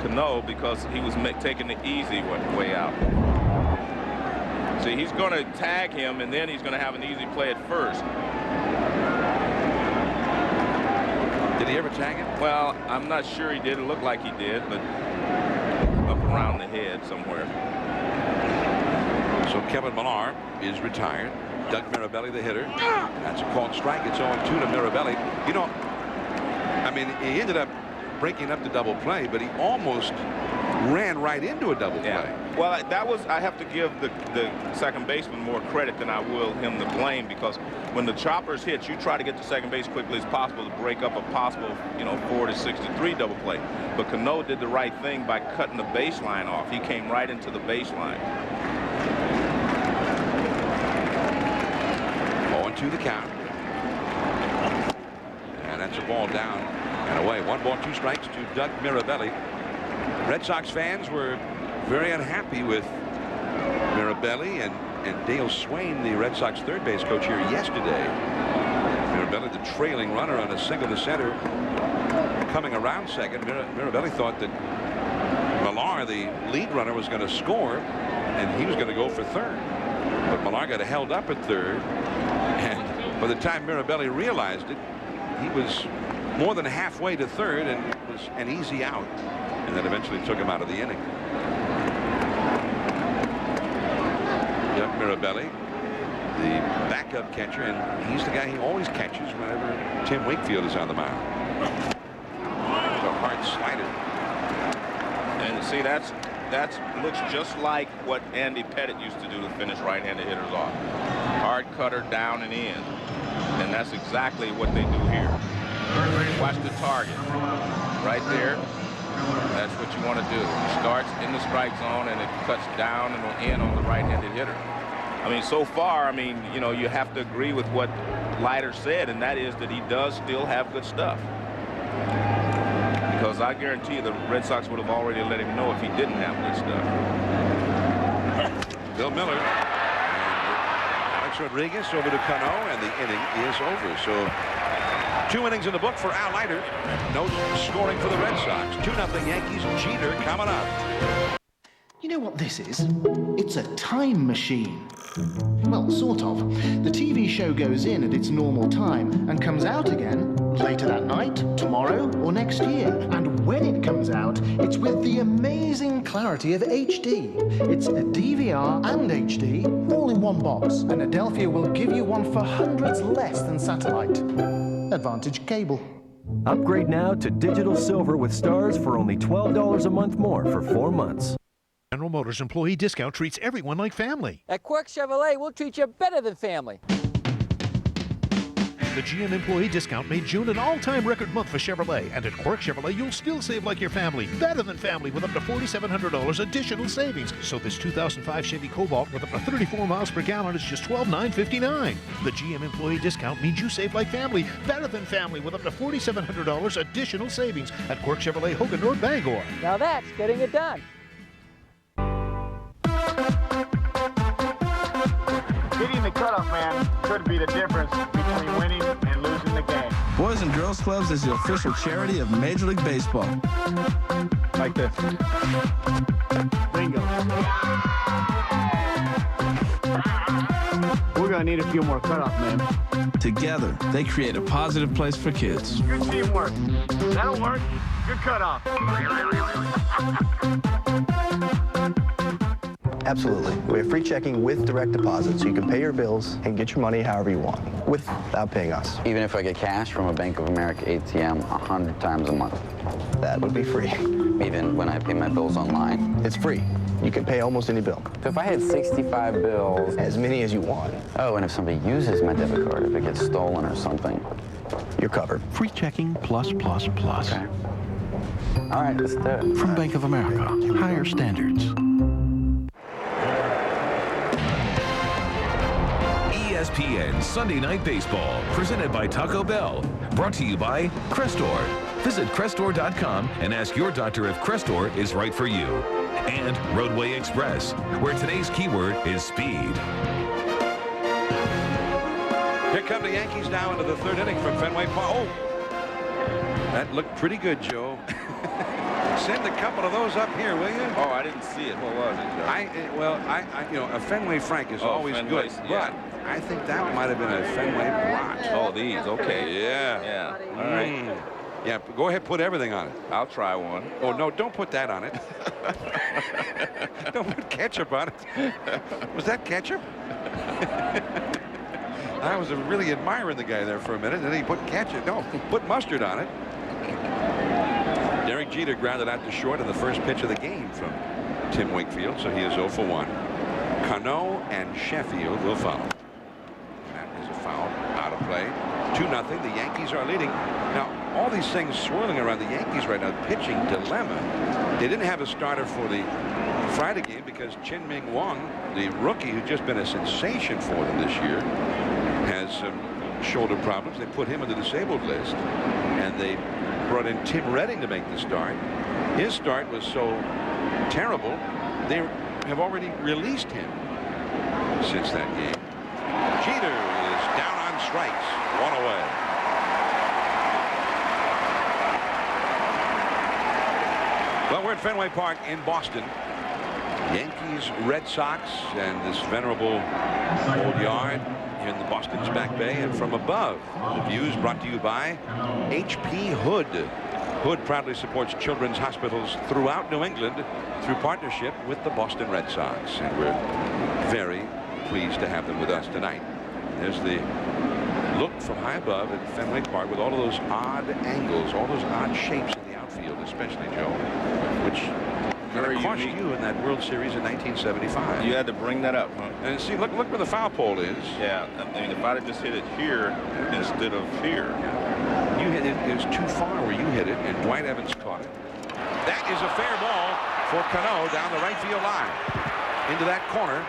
Cano because he was taking the easy way out. See, he's going to tag him, and then he's going to have an easy play at first. Did he ever tag him? Well, I'm not sure he did. It looked like he did, but up around the head somewhere. So Kevin Millar is retired. Doug Mirabelli, the hitter. That's a called strike. It's 0-2 to Mirabelli. You know, I mean, he ended up breaking up the double play, but he almost ran right into a double play. Yeah. Well, I have to give the second baseman more credit than I will him the blame, because when the choppers hit, you try to get to second base quickly as possible to break up a possible, 4 to 6 to 3 double play. But Cano did the right thing by cutting the baseline off. He came right into the baseline. 0-2 the count. And that's a ball down and away. 1 ball, 2 strikes to Doug Mirabelli. Red Sox fans were very unhappy with Mirabelli and Dale Swain, the Red Sox third base coach, here yesterday. Mirabelli, the trailing runner on a single to center, coming around second. Mirabelli thought that Millar, the lead runner, was going to score, and he was going to go for third. But Millar got held up at third, and by the time Mirabelli realized it, he was more than halfway to third, and it was an easy out. And then eventually took him out of the inning. Doug Mirabelli, the backup catcher, and he's the guy he always catches whenever Tim Wakefield is on the mound. So hard slider. And see, that looks just like what Andy Pettit used to do to finish right-handed hitters off. Hard cutter down and in. And that's exactly what they do here. Watch the target. Right there. That's what you want to do. It starts in the strike zone and it cuts down and in on the right-handed hitter. I mean, so far, you have to agree with what Leiter said, and that is that he does still have good stuff. Because I guarantee you the Red Sox would have already let him know if he didn't have good stuff. Bill Miller. Alex Rodriguez over to Cano, and the inning is over. So 2 innings in the book for Al Leiter. No scoring for the Red Sox. 2-0 Yankees. Jeter coming up. You know what this is? It's a time machine. Well, sort of. The TV show goes in at its normal time and comes out again later that night, tomorrow, or next year. And when it comes out, it's with the amazing clarity of HD. It's a DVR and HD all in one box. And Adelphia will give you one for hundreds less than satellite. Advantage cable. Upgrade now to digital silver with stars for only $12 a month more for 4 months. General Motors employee discount treats everyone like family. At Quirk Chevrolet, we'll treat you better than family. The GM employee discount made June an all-time record month for Chevrolet. And at Quirk Chevrolet, you'll still save like your family. Better than family with up to $4,700 additional savings. So this 2005 Chevy Cobalt with up to 34 miles per gallon is just $12,959. The GM employee discount means you save like family. Better than family with up to $4,700 additional savings at Quirk Chevrolet, Hogan Road, Bangor. Now that's getting it done. Hitting the cutoff man could be the difference between winning and losing the game. Boys and Girls Clubs is the official charity of Major League Baseball. Like this. Bingo. We're going to need a few more cutoff men. Together, they create a positive place for kids. Good teamwork. That'll work. Good cutoff. Absolutely. We have free checking with direct deposit, so you can pay your bills and get your money however you want, without paying us. Even if I get cash from a Bank of America ATM 100 times a month? That would be free. Even when I pay my bills online? It's free. You can pay almost any bill. So if I had 65 bills... As many as you want. Oh, and if somebody uses my debit card, if it gets stolen or something? You're covered. Free checking plus. Okay. All right, let's do it. From Bank of America. Higher standards. ESPN Sunday Night Baseball, presented by Taco Bell. Brought to you by Crestor. Visit Crestor.com and ask your doctor if Crestor is right for you. And Roadway Express, where today's keyword is speed. Here come the Yankees now into the third inning from Fenway Park. Oh, that looked pretty good, Joe. Send a couple of those up here, will you? Oh, I didn't see it. What was it, Joe? A Fenway Frank is always Fenway, good, yeah. but I think that might have been a Fenway Blotch. Oh, these, okay. Yeah. All right. Yeah, go ahead, put everything on it. I'll try one. Oh, no, don't put that on it. Don't put ketchup on it. Was that ketchup? I was really admiring the guy there for a minute, and then he put ketchup. No, put mustard on it. Derek Jeter grounded out to short in the first pitch of the game from Tim Wakefield, so he is 0 for 1. Cano and Sheffield will follow. That is a foul, out of play. 2-0. The Yankees are leading. Now, all these things swirling around the Yankees right now. Pitching dilemma. They didn't have a starter for the Friday game because Chin-Ming Wong, the rookie who's just been a sensation for them this year, has some shoulder problems. They put him on the disabled list, and they brought in Tim Redding to make the start. His start was so terrible, they have already released him since that game. Jeter is down on strikes, 1 away. Well, we're at Fenway Park in Boston. Yankees, Red Sox, and this venerable old yard in the Boston's Back Bay. And from above, the views brought to you by H.P. Hood. Hood proudly supports children's hospitals throughout New England through partnership with the Boston Red Sox. And we're very pleased to have them with us tonight. There's the look from high above at Fenway Park with all of those odd angles, all those odd shapes in the outfield, especially, Joe, which cost you in that World Series in 1975. You had to bring that up, huh? And see, look where the foul pole is. Yeah, I mean, if I'd have just hit it here instead of here. You hit it was too far where you hit it, and Dwight Evans caught it. That is a fair ball for Cano down the right field line into that corner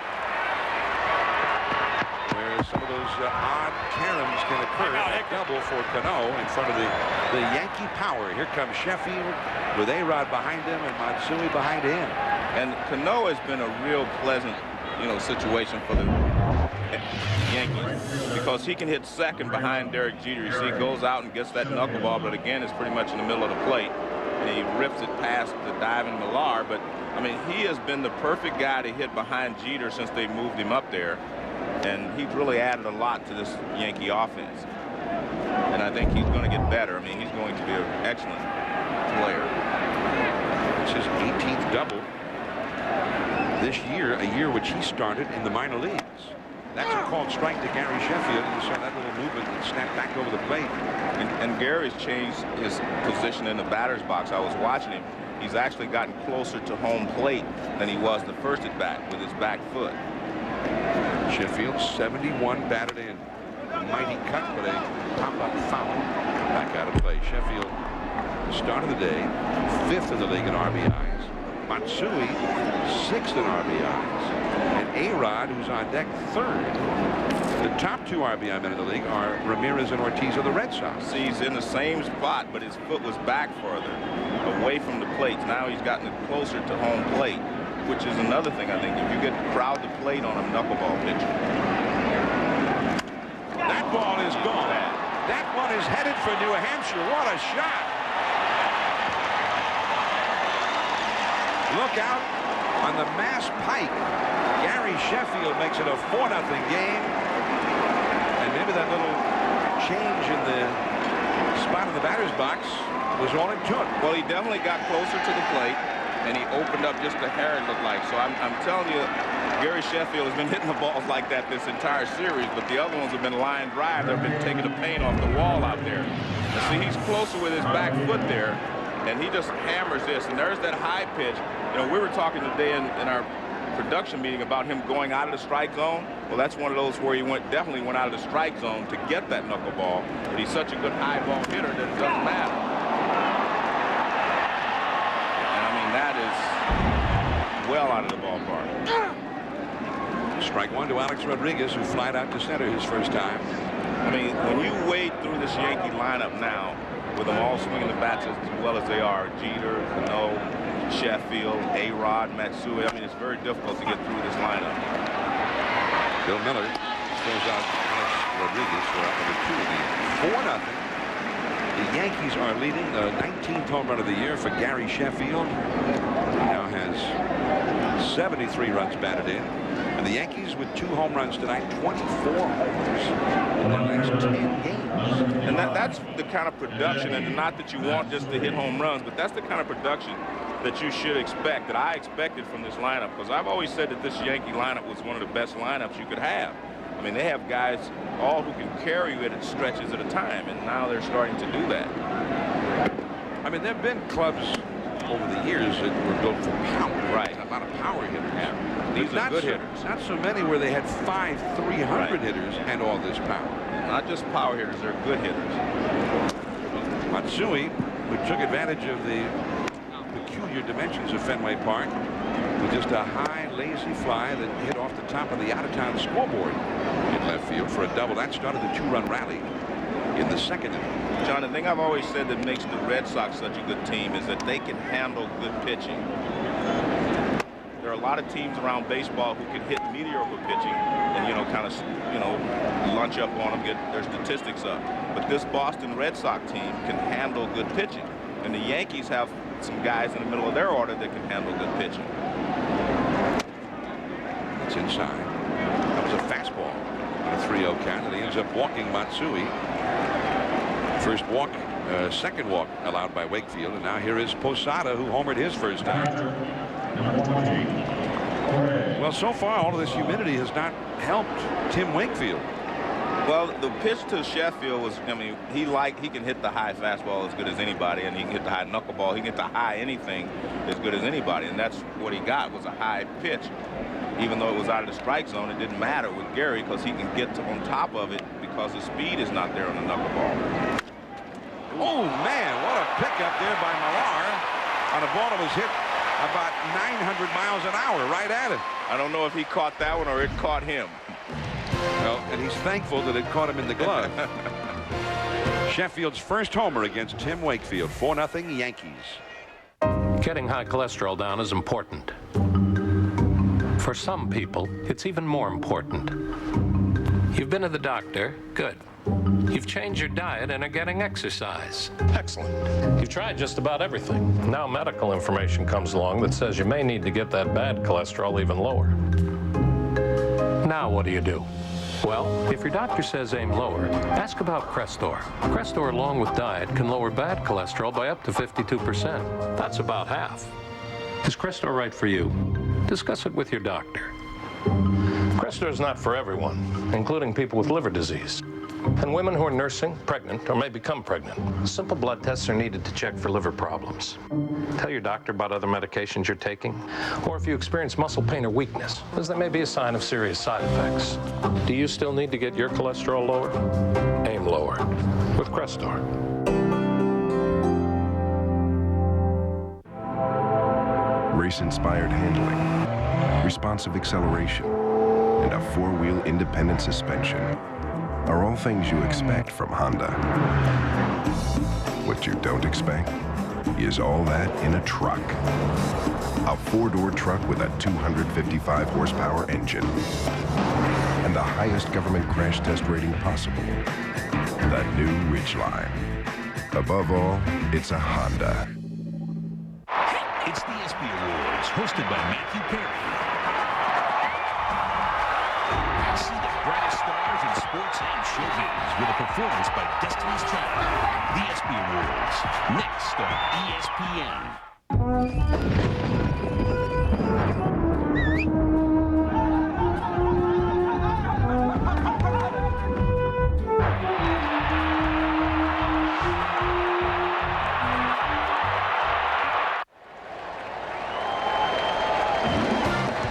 where some of those odd caroms can occur. A double for Cano in front of the Yankee power. Here comes Sheffield with A-Rod behind him and Matsui behind him. And Cano has been a real pleasant, situation for the Yankees because he can hit second behind Derek Jeter. You see, he goes out and gets that knuckleball, but again, it's pretty much in the middle of the plate. And he rips it past the diving Millar. But, I mean, he has been the perfect guy to hit behind Jeter since they moved him up there. And he's really added a lot to this Yankee offense. And I think he's going to get better. I mean, he's going to be an excellent player. It's his 18th double this year, a year which he started in the minor leagues. That's a called strike to Gary Sheffield. You saw that little movement and snap back over the plate. And Gary's changed his position in the batter's box. I was watching him. He's actually gotten closer to home plate than he was the first at bat with his back foot. Sheffield 71 batted in. A mighty cut, but a pop-up foul. Back out of play. Sheffield, the start of the day, 5th in the league in RBIs. Matsui, 6th in RBIs. And A-Rod, who's on deck, 3rd. The top 2 RBI men in the league are Ramirez and Ortiz of the Red Sox. See, he's in the same spot, but his foot was back further, away from the plate. Now he's gotten it closer to home plate, which is another thing, I think. If you get crowd the plate on a knuckleball pitcher. That ball is gone. That one is headed for New Hampshire. What a shot. Look out on the Mass Pike. Gary Sheffield makes it a 4-0 game. And maybe that little change in the spot in the batter's box was all it took. Well, he definitely got closer to the plate, and he opened up just a hair, it looked like. So I'm telling you, Gary Sheffield has been hitting the balls like that this entire series, but the other ones have been line drive. They've been taking the paint off the wall out there. And see, he's closer with his back foot there, and he just hammers this. And there's that high pitch. We were talking today in our production meeting about him going out of the strike zone. Well, that's one of those where he definitely went out of the strike zone to get that knuckleball, but he's such a good high ball hitter that it doesn't matter. And I mean, that is well out of the ballpark. Strike one to Alex Rodriguez, who flied out to center his first time. I mean, when you wade through this Yankee lineup now, with them all swinging the bats as well as they are, Jeter, Cano, Sheffield, A-Rod, Matsui. I mean, it's very difficult to get through this lineup. Bill Miller throws out Alex Rodriguez for number 2 again. 4-0. The Yankees are leading. The 19th home run of the year for Gary Sheffield. He now has 73 runs batted in. And the Yankees with 2 home runs tonight, 24 homers in their last 10 games. And that's the kind of production, and not that you want just to hit home runs, but that's the kind of production that you should expect, that I expected from this lineup, because I've always said that this Yankee lineup was one of the best lineups you could have. I mean, they have guys all who can carry you at stretches at a time, and now they're starting to do that. I mean, there have been clubs over the years that were built for power. Right. A lot of power hitters. Yeah. These are good hitters. Not so many where they had 5 300 hitters and all this power. Not just power hitters, they're good hitters. Matsui, who took advantage of the peculiar dimensions of Fenway Park with just a high, lazy fly that hit off the top of the out-of-town scoreboard in left field for a double. That started the 2-run rally in the second inning. John, the thing I've always said that makes the Red Sox such a good team is that they can handle good pitching. There are a lot of teams around baseball who can hit mediocre pitching and, kind of, lunch up on them, get their statistics up. But this Boston Red Sox team can handle good pitching. And the Yankees have some guys in the middle of their order that can handle good pitching. It's inside. That was a fastball on a 3-0 count, and he ends up walking Matsui. First walk, second walk allowed by Wakefield, and now here is Posada, who homered his first time. Well, so far all of this humidity has not helped Tim Wakefield. Well, the pitch to Sheffield was, he can hit the high fastball as good as anybody, and he can hit the high knuckleball. He can hit the high anything as good as anybody, and that's what he got, was a high pitch. Even though it was out of the strike zone, it didn't matter with Gary because he can get on top of it because the speed is not there on the knuckleball. Oh, man, what a pickup there by Millar on a ball that was hit about 900 miles an hour right at it. I don't know if he caught that one or it caught him. Well, and he's thankful that it caught him in the glove. Sheffield's first homer against Tim Wakefield. 4-0 Yankees. Getting high cholesterol down is important. For some people, it's even more important. You've been to the doctor, good. You've changed your diet and are getting exercise. Excellent. You've tried just about everything. Now medical information comes along that says you may need to get that bad cholesterol even lower. Now what do? Well, if your doctor says aim lower, ask about Crestor. Crestor, along with diet, can lower bad cholesterol by up to 52%. That's about half. Is Crestor right for you? Discuss it with your doctor. Crestor is not for everyone, including people with liver disease. And women who are nursing, pregnant, or may become pregnant. Simple blood tests are needed to check for liver problems. Tell your doctor about other medications you're taking, or if you experience muscle pain or weakness, as that may be a sign of serious side effects. Do you still need to get your cholesterol lowered? Aim lower with Crestor. Race-inspired handling, responsive acceleration, and a 4-wheel independent suspension are all things you expect from Honda. What you don't expect is all that in a truck. A 4-door truck with a 255 horsepower engine and the highest government crash test rating possible. The new Ridgeline. Above all, it's a Honda. It's the ESPY Awards, hosted by Matthew Perry. See the brightest stars in sports and showbiz with a performance by Destiny's Child. The ESPY Awards, next on ESPN.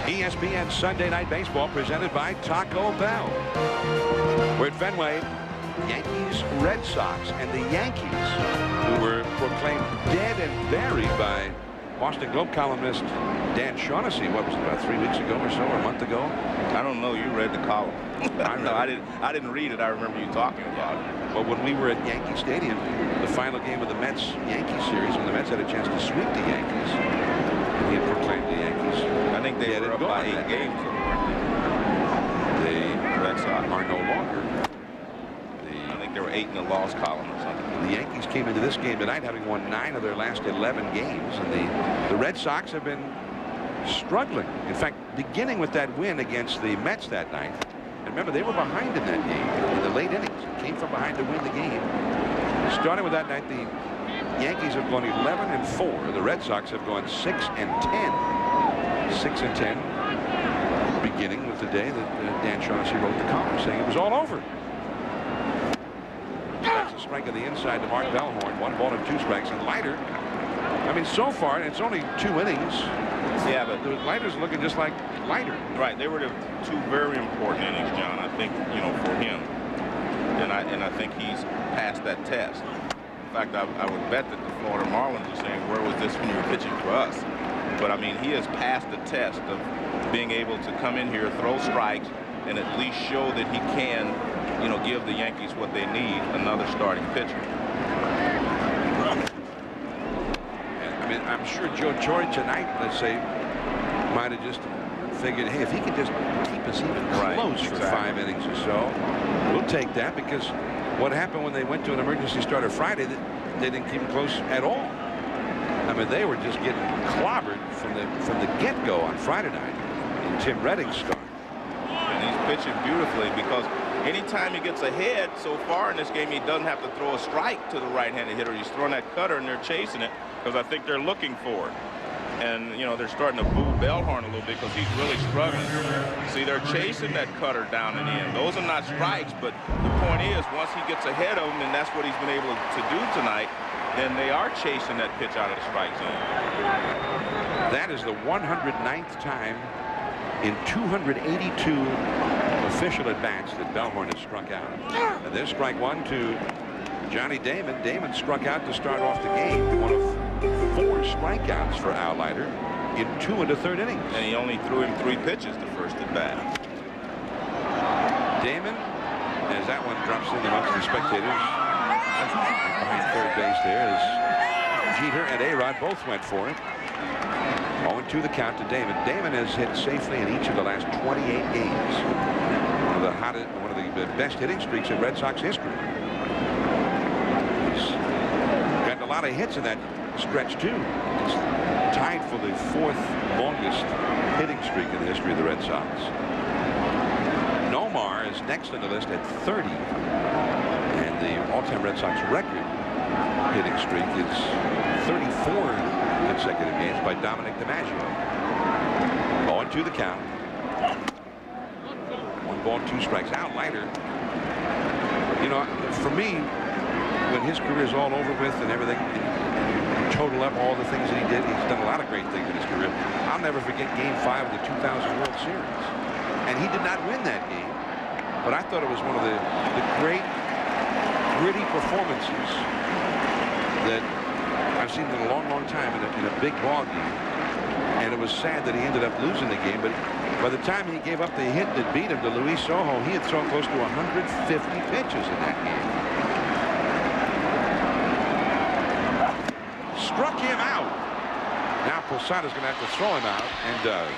ESPN Sunday Night Baseball presented by Taco Bell. We're at Fenway. Yankees, Red Sox, and the Yankees, who were proclaimed dead and buried by Boston Globe columnist Dan Shaughnessy. What was it, about 3 weeks ago or so, or a month ago? I don't know. You read the column. I didn't read it. I remember you talking about it. Well, when we were at Yankee Stadium, the final game of the Mets-Yankees series, when the Mets had a chance to sweep the Yankees, and he had proclaimed the Yankees. I think they were up by 8 games. The Red Sox are no longer. I think they were 8 in the loss column or something. The Yankees came into this game tonight having won 9 of their last 11 games, and the Red Sox have been struggling. In fact, beginning with that win against the Mets that night. And remember, they were behind in that game in the late innings. Came from behind to win the game. Starting with that night, the Yankees have gone 11-4. The Red Sox have gone 6-10. 6-10. Beginning with the day that Dan Shaughnessy wrote the column saying it was all over. That's a strike on the inside to Mark Bellhorn. 1 ball and 2 strikes. And Leiter I mean, so far, it's only 2 innings. Yeah, but Leiter's looking just like Leiter. Right, they were the 2 very important innings, John. I think, you know, for him, and I think he's passed that test. In fact, I would bet that the Florida Marlins are saying, "Where was this when you were pitching for us?" But I mean, he has passed the test of being able to come in here, throw strikes, and at least show that he can, you know, give the Yankees what they need, another starting pitcher. I mean, I'm sure Joe Torre tonight, let's say, might have just figured, hey, if he could just keep us even close for 5 innings or so, we'll take that, because what happened when they went to an emergency starter Friday, they didn't keep him close at all. I mean, they were just getting clobbered from the get-go on Friday night in Tim Redding's start. And he's pitching beautifully, because anytime he gets ahead so far in this game, he doesn't have to throw a strike to the right-handed hitter. He's throwing that cutter, and they're chasing it, because I think they're looking for it. And, you know, they're starting to boo Bellhorn a little bit because he's really struggling. See, they're chasing that cutter down and in. Those are not strikes, but the point is, once he gets ahead of him, and that's what he's been able to do tonight, then they are chasing that pitch out of the strike zone. That is the 109th time in 282 official at-bats that Bellhorn has struck out. And there's strike 1 to Johnny Damon. Damon struck out to start off the game. One of 4 strikeouts for Al Leiter in 2 1/3 innings. And he only threw him 3 pitches the first at bat. Damon, as that one drops in amongst the spectators, behind third base there is Jeter and A-Rod both went for it. 0-2 the count to Damon. Damon has hit safely in each of the last 28 games. One of the best hitting streaks in Red Sox history. He's gotten a lot of hits in that stretch too. He's tied for the 4th longest hitting streak in the history of the Red Sox. Nomar is next on the list at 30, and the all-time Red Sox record hitting streak is 34 consecutive games by Dominic DiMaggio. 0-2 the count. 1 ball, 2 strikes. Al Leiter, you know, for me, when his career is all over with and everything, total up all the things that he did, he's done a lot of great things in his career. I'll never forget Game 5 of the 2000 World Series. And he did not win that game, but I thought it was one of the great, gritty performances that I've seen in a long, long time in a big ball game. And it was sad that he ended up losing the game, but by the time he gave up the hit that beat him to Luis Sojo, he had thrown close to 150 pitches in that game. Struck him out. Now Posada's going to have to throw him out, and does.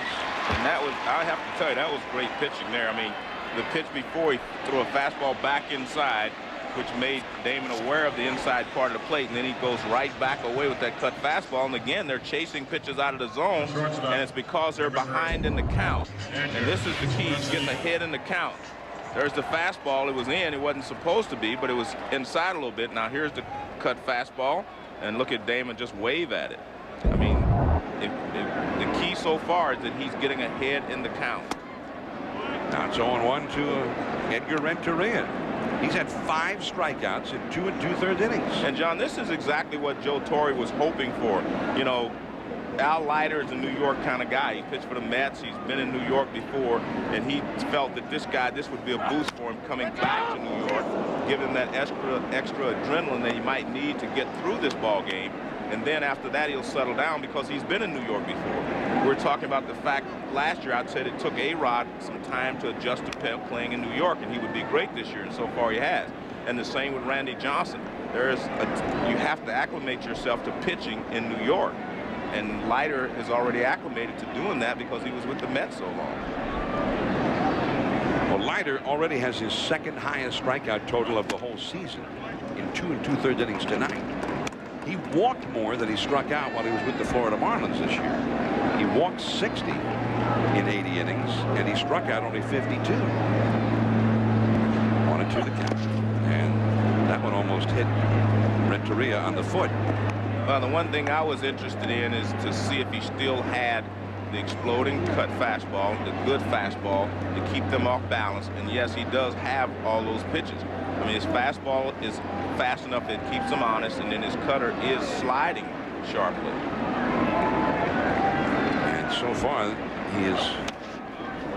And that was, I have to tell you, that was great pitching there. I mean, the pitch before, he threw a fastball back inside, which made Damon aware of the inside part of the plate, and then he goes right back away with that cut fastball. And again, they're chasing pitches out of the zone, and it's because they're behind in the count. And this is the key, he's getting ahead in the count. There's the fastball. It was in. It wasn't supposed to be, but it was inside a little bit. Now here's the cut fastball, and look at Damon just wave at it. I mean, the key so far is that he's getting ahead in the count. Now it's 0-1 to Edgar Renteria. He's had 5 strikeouts in 2 2/3 innings. And John, this is exactly what Joe Torre was hoping for. You know, Al Leiter is a New York kind of guy. He pitched for the Mets. He's been in New York before, and he felt that this would be a boost for him coming back to New York, give him that extra adrenaline that he might need to get through this ball game. And then after that, he'll settle down because he's been in New York before. We're talking about the fact last year, I'd said it took A-Rod some time to adjust to playing in New York, and he would be great this year, and so far he has. And the same with Randy Johnson. You have to acclimate yourself to pitching in New York. And Leiter is already acclimated to doing that because he was with the Mets so long. Well, Leiter already has his 2nd highest strikeout total of the whole season in 2 2/3 innings tonight. He walked more than he struck out while he was with the Florida Marlins this year. He walked 60 in 80 innings, and he struck out only 52. 1-2 the count. And that one almost hit Renteria on the foot. Well, the one thing I was interested in is to see if he still had the exploding cut fastball, the good fastball, to keep them off balance. And yes, he does have all those pitches. I mean, his fastball is fast enough that it keeps him honest, and then his cutter is sliding sharply. And so far, he has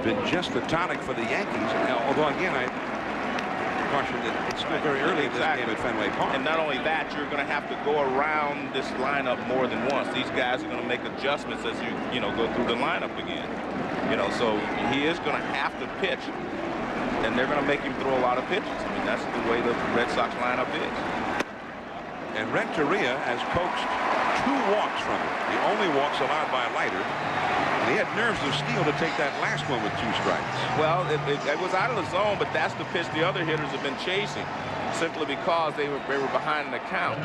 been just the tonic for the Yankees. Although, again, I caution that it's still very early in this game at Fenway Park. And not only that, you're going to have to go around this lineup more than once. These guys are going to make adjustments as you go through the lineup again. So he is going to have to pitch, and they're going to make him throw a lot of pitches. I mean, that's the way the Red Sox lineup is. And Renteria has coaxed 2 walks from him. The only walks allowed by Leiter. And he had nerves of steel to take that last one with 2 strikes. Well, it was out of the zone, but that's the pitch the other hitters have been chasing, simply because they were behind in the count.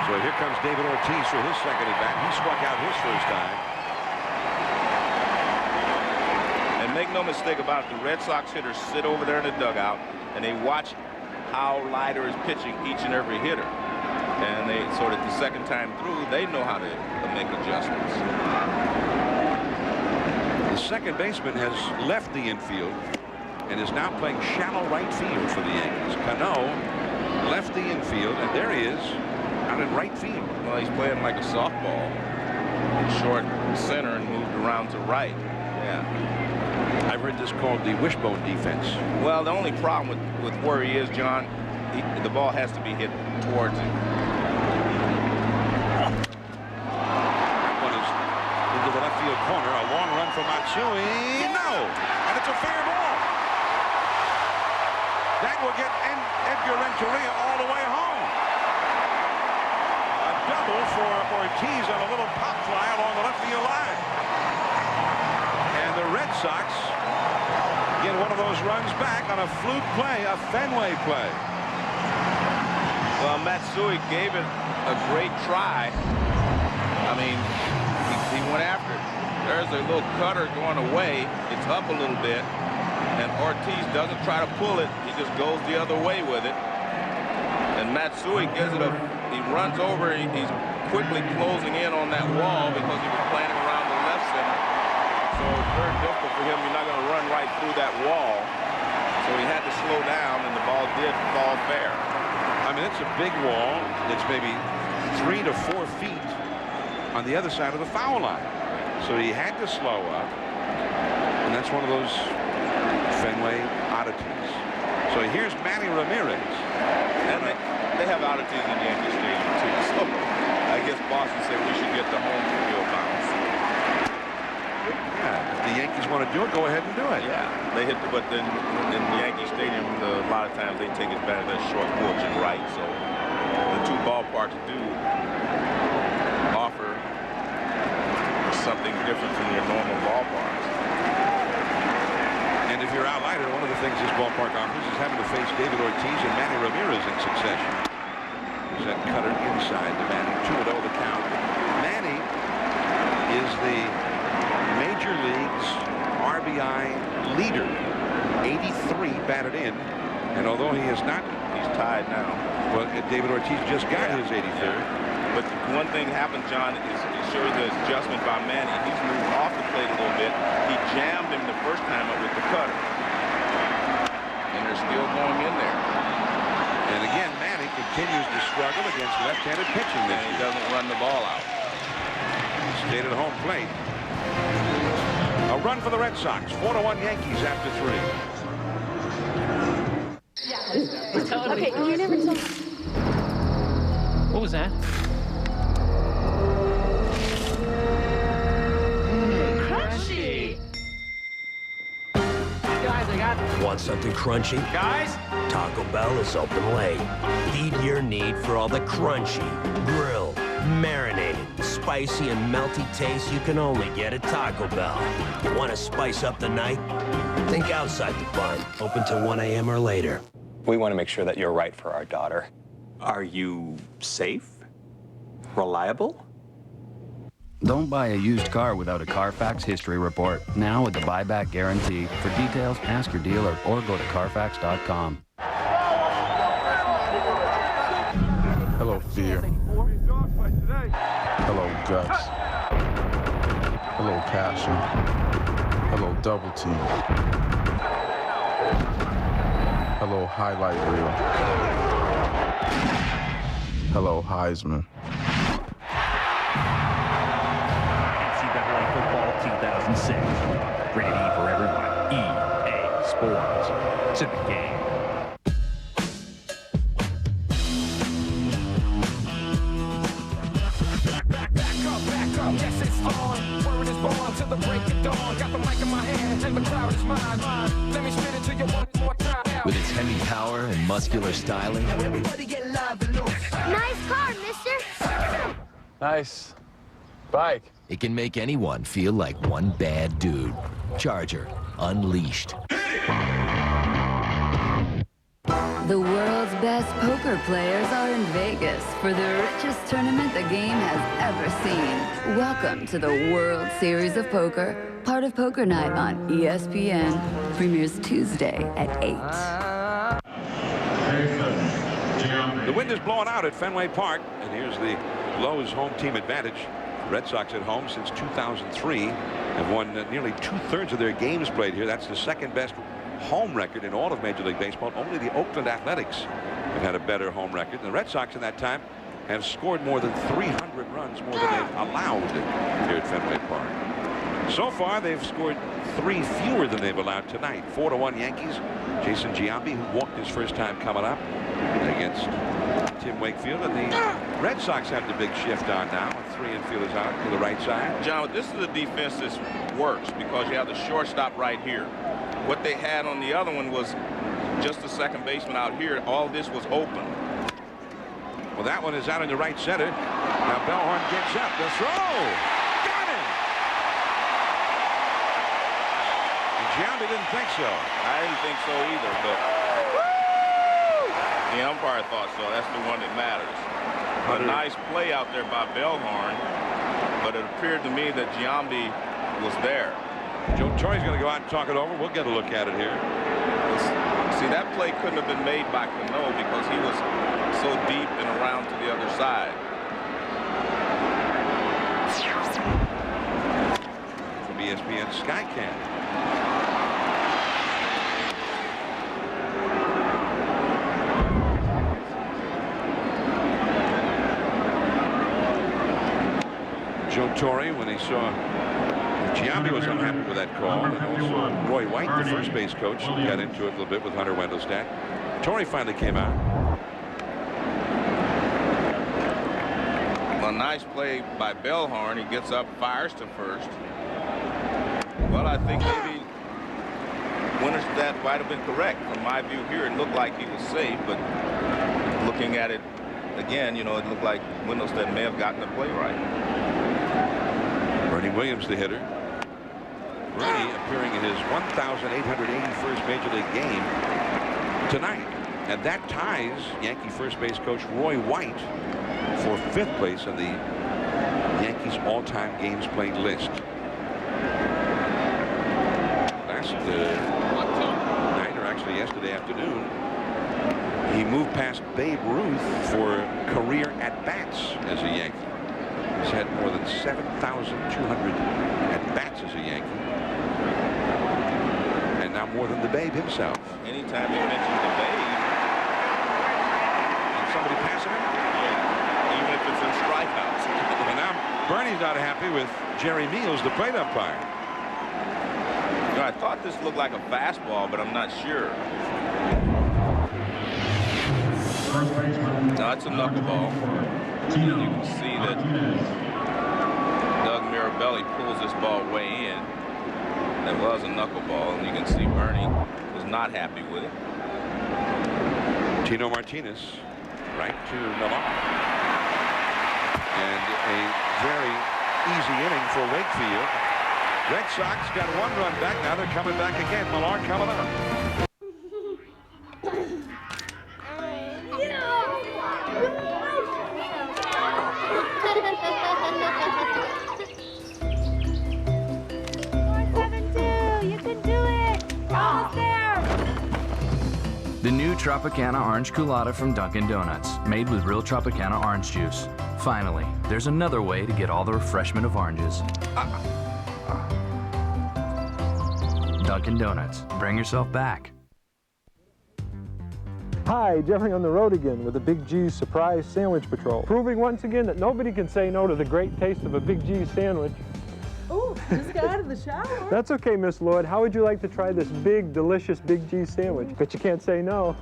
So here comes David Ortiz for his second at bat. He struck out his first time. And make no mistake about it, the Red Sox hitters sit over there in the dugout and they watch how Leiter is pitching each and every hitter. And they sort of the second time through, they know how to make adjustments. The second baseman has left the infield and is now playing shallow right field for the Yankees. Cano left the infield, and there he is out in right field. Well, he's playing like a softball. Short center and moved around to right. Yeah. I've heard this called the wishbone defense. Well, the only problem with where he is, John, the ball has to be hit towards him. That one is into the left field corner. A long run from Matsui. No! And it's a fair ball. That will get Edgar Renteria all the way home. A double for Ortiz on a little pop fly along the left field line. And the Red Sox get one of those runs back on a fluke play, a Fenway play. Well, Matsui gave it a great try. I mean, he went after it. There's a little cutter going away. It's up a little bit. And Ortiz doesn't try to pull it. He just goes the other way with it. And Matsui gives it he runs over. He's quickly closing in on that wall because he was planning around the left center. So it's very difficult for him. You're not going to run right through that wall. So he had to slow down, and the ball did fall fair. I mean, it's a big wall. It's maybe 3 to 4 feet on the other side of the foul line. So he had to slow up. And that's one of those Fenway oddities. So here's Manny Ramirez. And they have oddities in Yankee Stadium, too. So I guess Boston said we should get the home field bounce. Yeah, if the Yankees want to do it, go ahead and do it. Yeah, they hit but then in Yankee Stadium, a lot of times they take advantage of that short porch and right. So the 2 ballparks do offer something different from your normal ballparks. And if you're out Leiter, one of the things this ballpark offers is having to face David Ortiz and Manny Ramirez in succession. There's that cutter inside to Manny. 2-0 the count. Manny is the Major League's RBI leader. 83 batted in. And although he is not, he's tied now. Well, David Ortiz just got his 83rd. But one thing happened, John, is it shows the adjustment by Manny. He's moved off the plate a little bit. He jammed him the first time up with the cutter. And they're still going in there. And again, Manny continues to struggle against left-handed pitching this year. He doesn't run the ball out. Stayed at home plate. A run for the Red Sox. 4-1 Yankees after 3. Okay, you never told me. What was that? Crunchy! Guys, I got... Want something crunchy? Guys? Taco Bell is open late. Feed your need for all the crunchy, grilled, marinated, spicy, and melty taste you can only get at Taco Bell. Want to spice up the night? Think outside the bun. Open till 1 a.m. or later. We want to make sure that you're right for our daughter. Are you safe? Reliable? Don't buy a used car without a Carfax history report. Now with the buyback guarantee. For details, ask your dealer or go to Carfax.com. Hello, fear. Hello, guts. Hello, passion. Hello, double team. Hello, highlight reel. Hello, Heisman. NCAA Football 2006. Rated E for everyone. EA Sports. It's in the game. Back up, yes it's on. Word is born till the break of dawn. Got the mic in my hand and the crowd is mine. Let me spin it to you one more time. With its heavy power and muscular styling. Everybody get live and loose. Nice car, mister. Nice bike. It can make anyone feel like one bad dude. Charger, unleashed. The world's best poker players are in Vegas for the richest tournament the game has ever seen. Welcome to the World Series of Poker, part of Poker Night on ESPN. Premieres Tuesday at 8. The wind is blowing out at Fenway Park, and here's the Lowe's home team advantage. The Red Sox at home since 2003 have won nearly 2/3 of their games played here. That's the second best home record in all of Major League Baseball. Only the Oakland Athletics have had a better home record. And the Red Sox in that time have scored more than 300 runs more than they've allowed here at Fenway Park. So far, they've scored 3 fewer than they've allowed tonight. 4-1 Yankees. Jason Giambi, who walked his first time coming up against Tim Wakefield. And the Red Sox have the big shift on now. 3 infielders out to the right side. John, this is a defense that works because you have the shortstop right here. What they had on the other one was just the second baseman out here. All this was open. Well, that one is out in the right center. Now Bellhorn gets up. The throw. Got him. Giambi didn't think so. I didn't think so either, but the umpire thought so. That's the one that matters. A nice play out there by Bellhorn, but it appeared to me that Giambi was there. Joe Torre's going to go out and talk it over. We'll get a look at it here. See, that play couldn't have been made by Cano because he was so deep and around to the other side. From ESPN Skycam. Joe Torre, when he saw Giambi, was unhappy with that call, and also Roy White, the first base coach, got into it a little bit with Hunter Wendelstedt. Torre finally came out. A nice play by Bellhorn. He gets up, fires to first. Well, I think maybe Wendelstedt might have been correct. From my view here, it looked like he was safe, but looking at it again, you know, it looked like Wendelstedt may have gotten the play right. Bernie Williams, the hitter. Bernie appearing in his 1,881st Major League game tonight. And that ties Yankee first base coach Roy White for 5th place on the Yankees all-time games played list. Last night, or actually yesterday afternoon, he moved past Babe Ruth for career at-bats as a Yankee. He's had more than 7,200 at-bats as a Yankee. And now more than the Babe himself. Anytime you mention the Babe. And somebody passing him? Yeah, even if it's in strikeouts. And now Bernie's not happy with Jerry Meals, the plate umpire. You know, I thought this looked like a fastball, but I'm not sure. No, it's a knuckleball. You can see that Doug Mirabelli pulls this ball way in. That was a knuckleball, and you can see Bernie was not happy with it. Tino Martinez right to Millar. And a very easy inning for Wakefield. Red Sox got 1 run back. Now they're coming back again. Millar coming up. The new Tropicana Orange Culotta from Dunkin' Donuts, made with real Tropicana orange juice. Finally, there's another way to get all the refreshment of oranges. Dunkin' Donuts, bring yourself back. Hi, Jeffrey on the road again with the Big G's Surprise Sandwich Patrol. Proving once again that nobody can say no to the great taste of a Big G's sandwich. Ooh, just got out of the shower. That's okay, Miss Lloyd. How would you like to try this big, delicious Big G's sandwich? Bet you can't say no.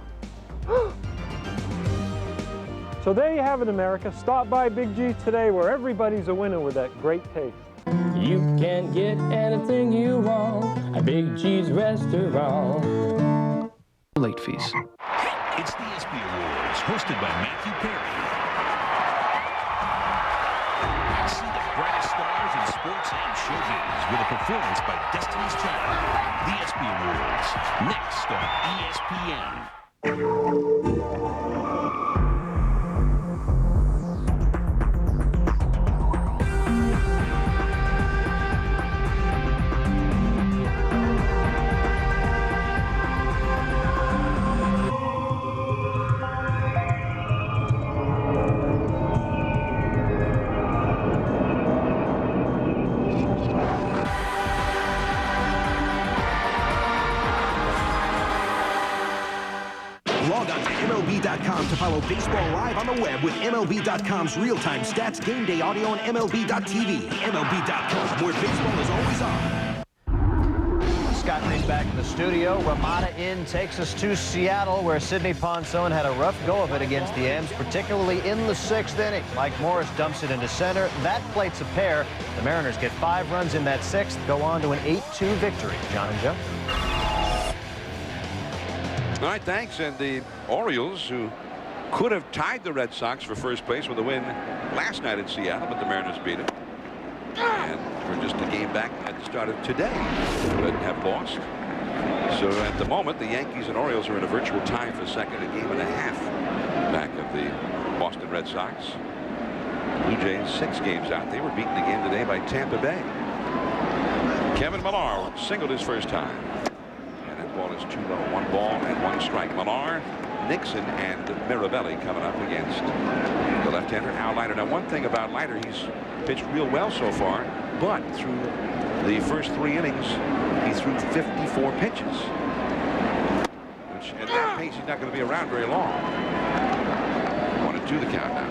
So there you have it, America. Stop by Big G's today where everybody's a winner with that great taste. You can get anything you want at Big G's restaurant. Late fees. It's the ESPY Awards, hosted by Matthew Perry. See the brightest stars in sports and showbiz with a performance by Destiny's Child. The ESPY Awards, next on ESPN. Log on to MLB.com to follow baseball live on the web with MLB.com's real-time stats, game day audio, and MLB.tv. MLB.com, where baseball is always on. Scott Reese back in the studio. Ramada in takes us to Seattle, where Sidney Ponson had a rough go of it against the M's, particularly in the 6th inning. Mike Morris dumps it into center. That plates a pair. The Mariners get 5 runs in that 6th, go on to an 8-2 victory. John and Joe. All right, thanks. And the Orioles, who could have tied the Red Sox for first place with a win last night in Seattle, but the Mariners beat them. And we're just a game back at the start of today, but have lost. So at the moment, the Yankees and Orioles are in a virtual tie for second, a game and a half back of the Boston Red Sox. Blue Jays 6 games out. They were beaten again today by Tampa Bay. Kevin Millar singled his first time. Ball is 2 low, 1 ball and 1 strike. Millar, Nixon, and Mirabelli coming up against the left-hander Al Leiter. Now, one thing about Leiter, he's pitched real well so far, but through the first 3 innings, he threw 54 pitches, which at that pace he's not going to be around very long. 1-2 the count now.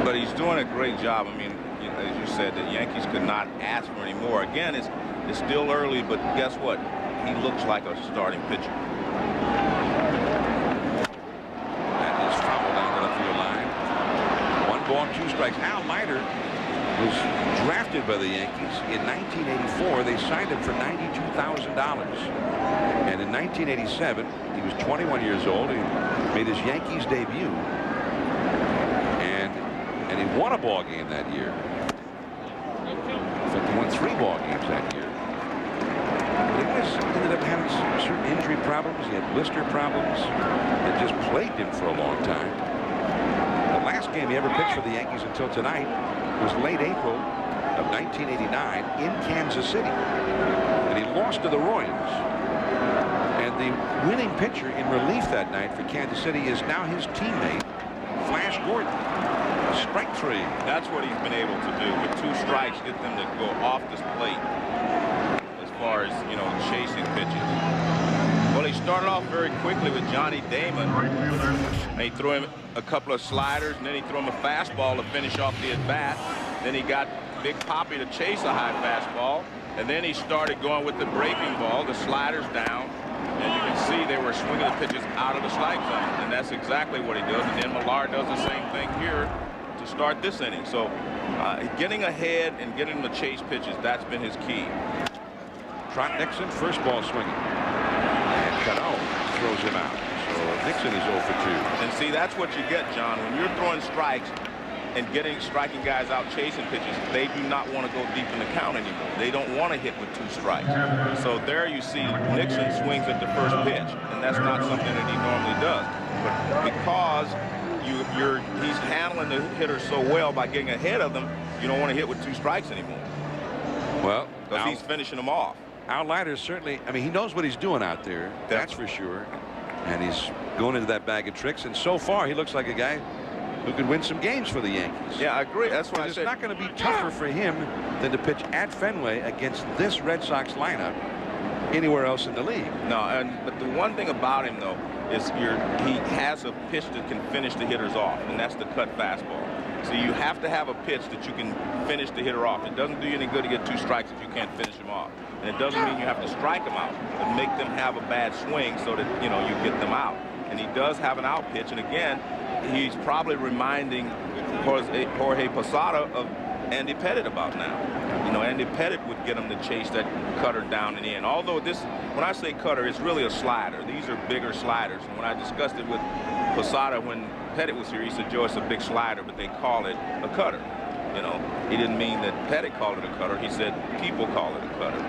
But he's doing a great job. I mean, you know, as you said, the Yankees could not ask for any more. Again, it's still early, but guess what? He looks like a starting pitcher. That is fouled down the left field line. 1 ball, 2 strikes. Al Leiter was drafted by the Yankees in 1984. They signed him for $92,000. And in 1987, he was 21 years old. He made his Yankees debut. And he won a ball game that year. In fact, he won 3 ball games that year. He ended up having certain injury problems. He had blister problems that just plagued him for a long time. The last game he ever pitched for the Yankees until tonight was late April of 1989 in Kansas City. And he lost to the Royals. And the winning pitcher in relief that night for Kansas City is now his teammate, Flash Gordon. Strike 3. That's what he's been able to do. With 2 strikes, get them to go off this plate. As far as, you know, chasing pitches. Well, he started off very quickly with Johnny Damon. And he threw him a couple of sliders, and then he threw him a fastball to finish off the at-bat. Then he got Big Papi to chase a high fastball. And then he started going with the breaking ball, the sliders down. And you can see they were swinging the pitches out of the strike zone. And that's exactly what he does. And then Millar does the same thing here to start this inning. So getting ahead and getting them to chase pitches, that's been his key. Trot Nixon, first ball swinging. And Cano throws him out. So Nixon is 0 for 2. And see, that's what you get, John. When you're throwing strikes and striking guys out chasing pitches, they do not want to go deep in the count anymore. They don't want to hit with 2 strikes. So there you see Nixon swings at the first pitch, and that's not something that he normally does. But because he's handling the hitter so well by getting ahead of them, you don't want to hit with 2 strikes anymore. Well, because he's finishing them off. Al Leiter certainly, I mean, he knows what he's doing out there. That's for sure. And he's going into that bag of tricks. And so far, he looks like a guy who could win some games for the Yankees. Yeah, I agree. That's why I said it's not going to be tougher for him than to pitch at Fenway against this Red Sox lineup anywhere else in the league. No, but the one thing about him, though, is he has a pitch that can finish the hitters off, and that's the cut fastball. So you have to have a pitch that you can finish the hitter off. It doesn't do you any good to get 2 strikes if you can't finish him off. And it doesn't mean you have to strike them out, but make them have a bad swing so that, you know, you get them out. And he does have an out pitch, and again, he's probably reminding Jorge Posada of Andy Pettitte about now. You know, Andy Pettitte would get him to chase that cutter down and in. Although this, when I say cutter, it's really a slider. These are bigger sliders. And when I discussed it with Posada when Pettitte was here, he said, Joe, it's a big slider, but they call it a cutter. You know, he didn't mean that Pettitte called it a cutter. He said people call it a cutter.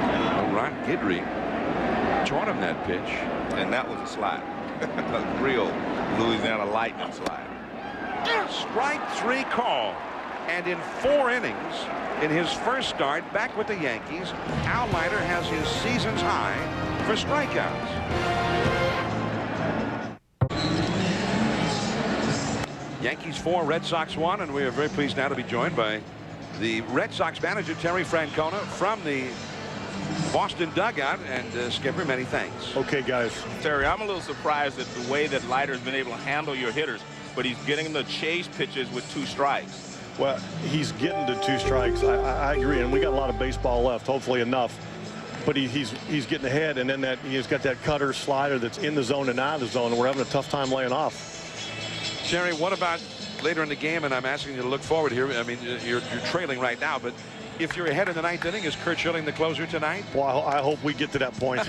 Well, Ron Guidry taught him that pitch. And that was a slide. A real Louisiana Lightning slide. Strike 3 call. And in 4 innings, in his first start back with the Yankees, Al Leiter has his season's high for strikeouts. Yankees 4, Red Sox 1, and we are very pleased now to be joined by the Red Sox manager, Terry Francona, from the Boston dugout. And Skipper, many thanks. Okay, guys. Terry, I'm a little surprised at the way that Leiter's been able to handle your hitters, but he's getting them to chase pitches with 2 strikes. Well, he's getting to 2 strikes. I agree, and we got a lot of baseball left, hopefully enough. But he's getting ahead, and then he's got that cutter slider that's in the zone and out of the zone, and we're having a tough time laying off. Jerry, what about later in the game? And I'm asking you to look forward here. I mean, you're trailing right now, but if you're ahead in the 9th inning, is Kurt Schilling the closer tonight? Well, I hope we get to that point.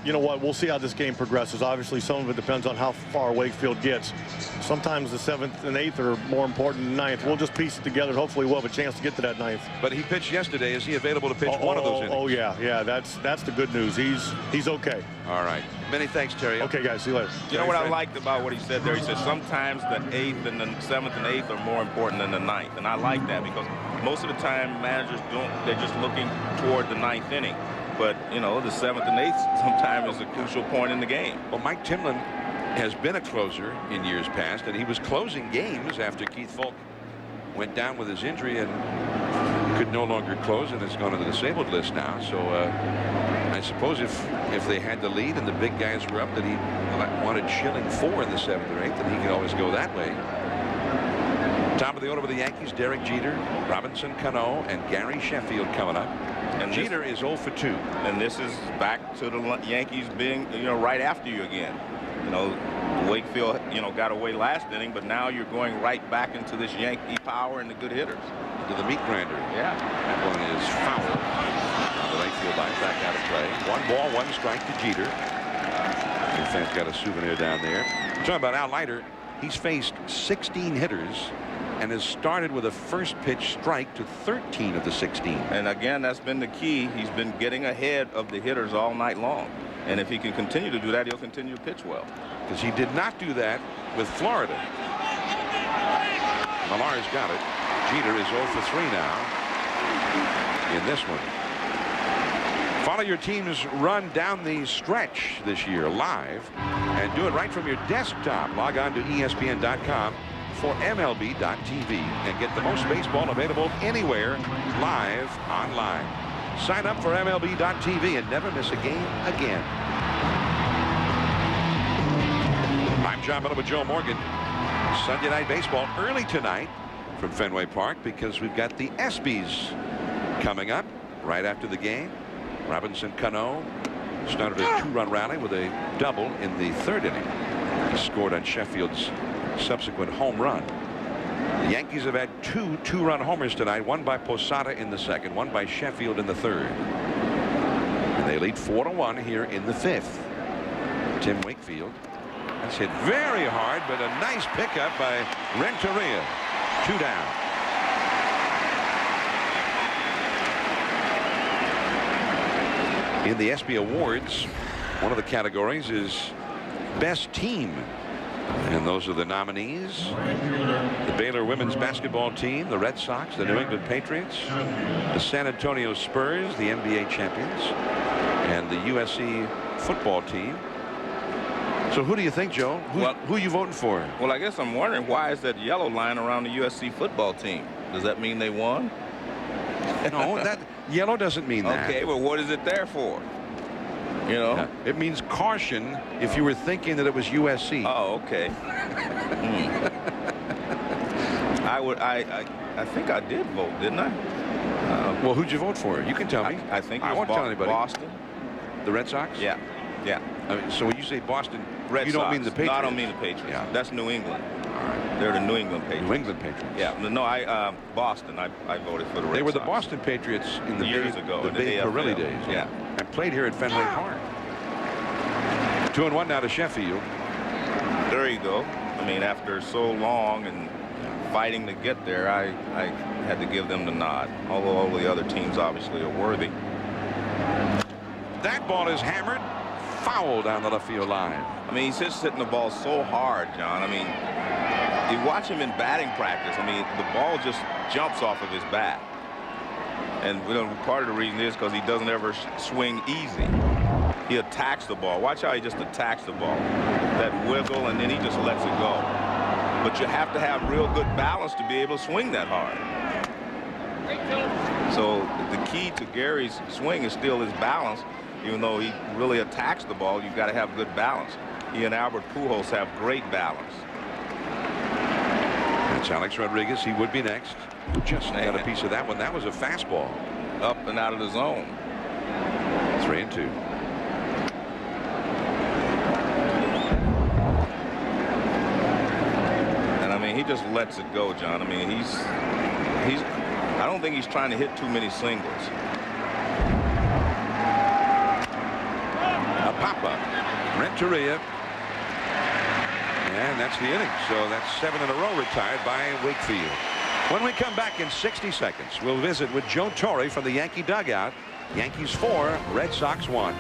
You know what? We'll see how this game progresses. Obviously, some of it depends on how far Wakefield gets. Sometimes the 7th and 8th are more important than 9th. We'll just piece it together. Hopefully, we'll have a chance to get to that 9th. But he pitched yesterday. Is he available to pitch one of those innings? Oh, yeah. That's the good news. He's okay. All right. Many thanks, Terry. Okay, guys. See you later. You know what I liked about what he said there? He said sometimes the 8th and the 7th and 8th are more important than the 9th. And I like that because most of the time managers they're just looking toward the 9th inning. But, you know, the 7th and 8th sometimes is a crucial point in the game. Well, Mike Timlin has been a closer in years past, and he was closing games after Keith Falk went down with his injury and could no longer close and has gone to the disabled list now. So I suppose if they had the lead and the big guys were up, that he wanted Schilling 4 in the 7th or 8th, and he could always go that way. Top of the order with the Yankees, Derek Jeter, Robinson Cano, and Gary Sheffield coming up. And Jeter is 0 for 2. And this is back to the Yankees being, you know, right after you again. You know, Wakefield, you know, got away last inning, but now you're going right back into this Yankee power and the good hitters. To the meat grinder. Yeah. That one is foul. On the right field line, back out of play. 1 ball, 1 strike to Jeter. Your fans got a souvenir down there. Talking about Al Leiter, he's faced 16 hitters and has started with a first pitch strike to 13 of the 16. And again, that's been the key. He's been getting ahead of the hitters all night long. And if he can continue to do that, he'll continue to pitch well. Because he did not do that with Florida. Millar's got it. Jeter is 0 for 3 now in this one. Follow your team's run down the stretch this year live and do it right from your desktop. Log on to ESPN.com for MLB.TV and get the most baseball available anywhere live online. Sign up for MLB.TV and never miss a game again. I'm John Miller with Joe Morgan. Sunday Night Baseball early tonight from Fenway Park because we've got the ESPYs coming up right after the game. Robinson Cano started a 2-run rally with a double in the 3rd inning. He scored on Sheffield's subsequent home run. The Yankees have had 2 2-run homers tonight, one by Posada in the 2nd, one by Sheffield in the 3rd. And they lead 4-1 here in the 5th. Tim Wakefield. That's hit very hard, but a nice pickup by Renteria. 2 down. In the ESPY Awards, one of the categories is Best Team. And those are the nominees: the Baylor women's basketball team, the Red Sox, the New England Patriots, the San Antonio Spurs, the NBA champions, and the USC football team. So who do you think, Joe? Who are you voting for? Well, I guess I'm wondering, why is that yellow line around the USC football team? Does that mean they won? No, Yellow doesn't mean that. Okay, well, what is it there for? You know? Yeah. It means caution if you were thinking that it was USC. Oh, okay. I think I did vote, didn't I? Well, who'd you vote for? You can tell me. I think it I was won't tell anybody. Boston. The Red Sox? Yeah. Yeah. I mean, so when you say Boston, Red you Sox. don't mean the Patriots? No, I don't mean the Patriots. Yeah. That's New England. All right. They're the New England Patriots. New England Patriots. Yeah. No, Boston. I voted for the Red Sox. They were the Boston Patriots in the years ago. The Bay Pirelli days. Yeah. And played here at Fenway Park. 2-1 now to Sheffield. There you go. I mean, after so long and fighting to get there, I had to give them the nod. Although all the other teams obviously are worthy. That ball is hammered. Foul down the left field line. I mean, he's just hitting the ball so hard, John. I mean, you watch him in batting practice. I mean, the ball just jumps off of his bat. And you know, part of the reason is because he doesn't ever swing easy. He attacks the ball. Watch how he just attacks the ball. That wiggle, and then he just lets it go. But you have to have real good balance to be able to swing that hard. So the key to Gary's swing is still his balance. Even though he really attacks the ball, you've got to have good balance. He and Albert Pujols have great balance. That's Alex Rodriguez. He would be next. Just got a piece of that one. That was a fastball. Up and out of the zone. 3-2. And I mean, he just lets it go, John. I mean, I don't think he's trying to hit too many singles. A pop-up. Renteria. And that's the inning. So that's 7 in a row retired by Wakefield. When we come back in 60 seconds, we'll visit with Joe Torre from the Yankee dugout. Yankees 4, Red Sox 1.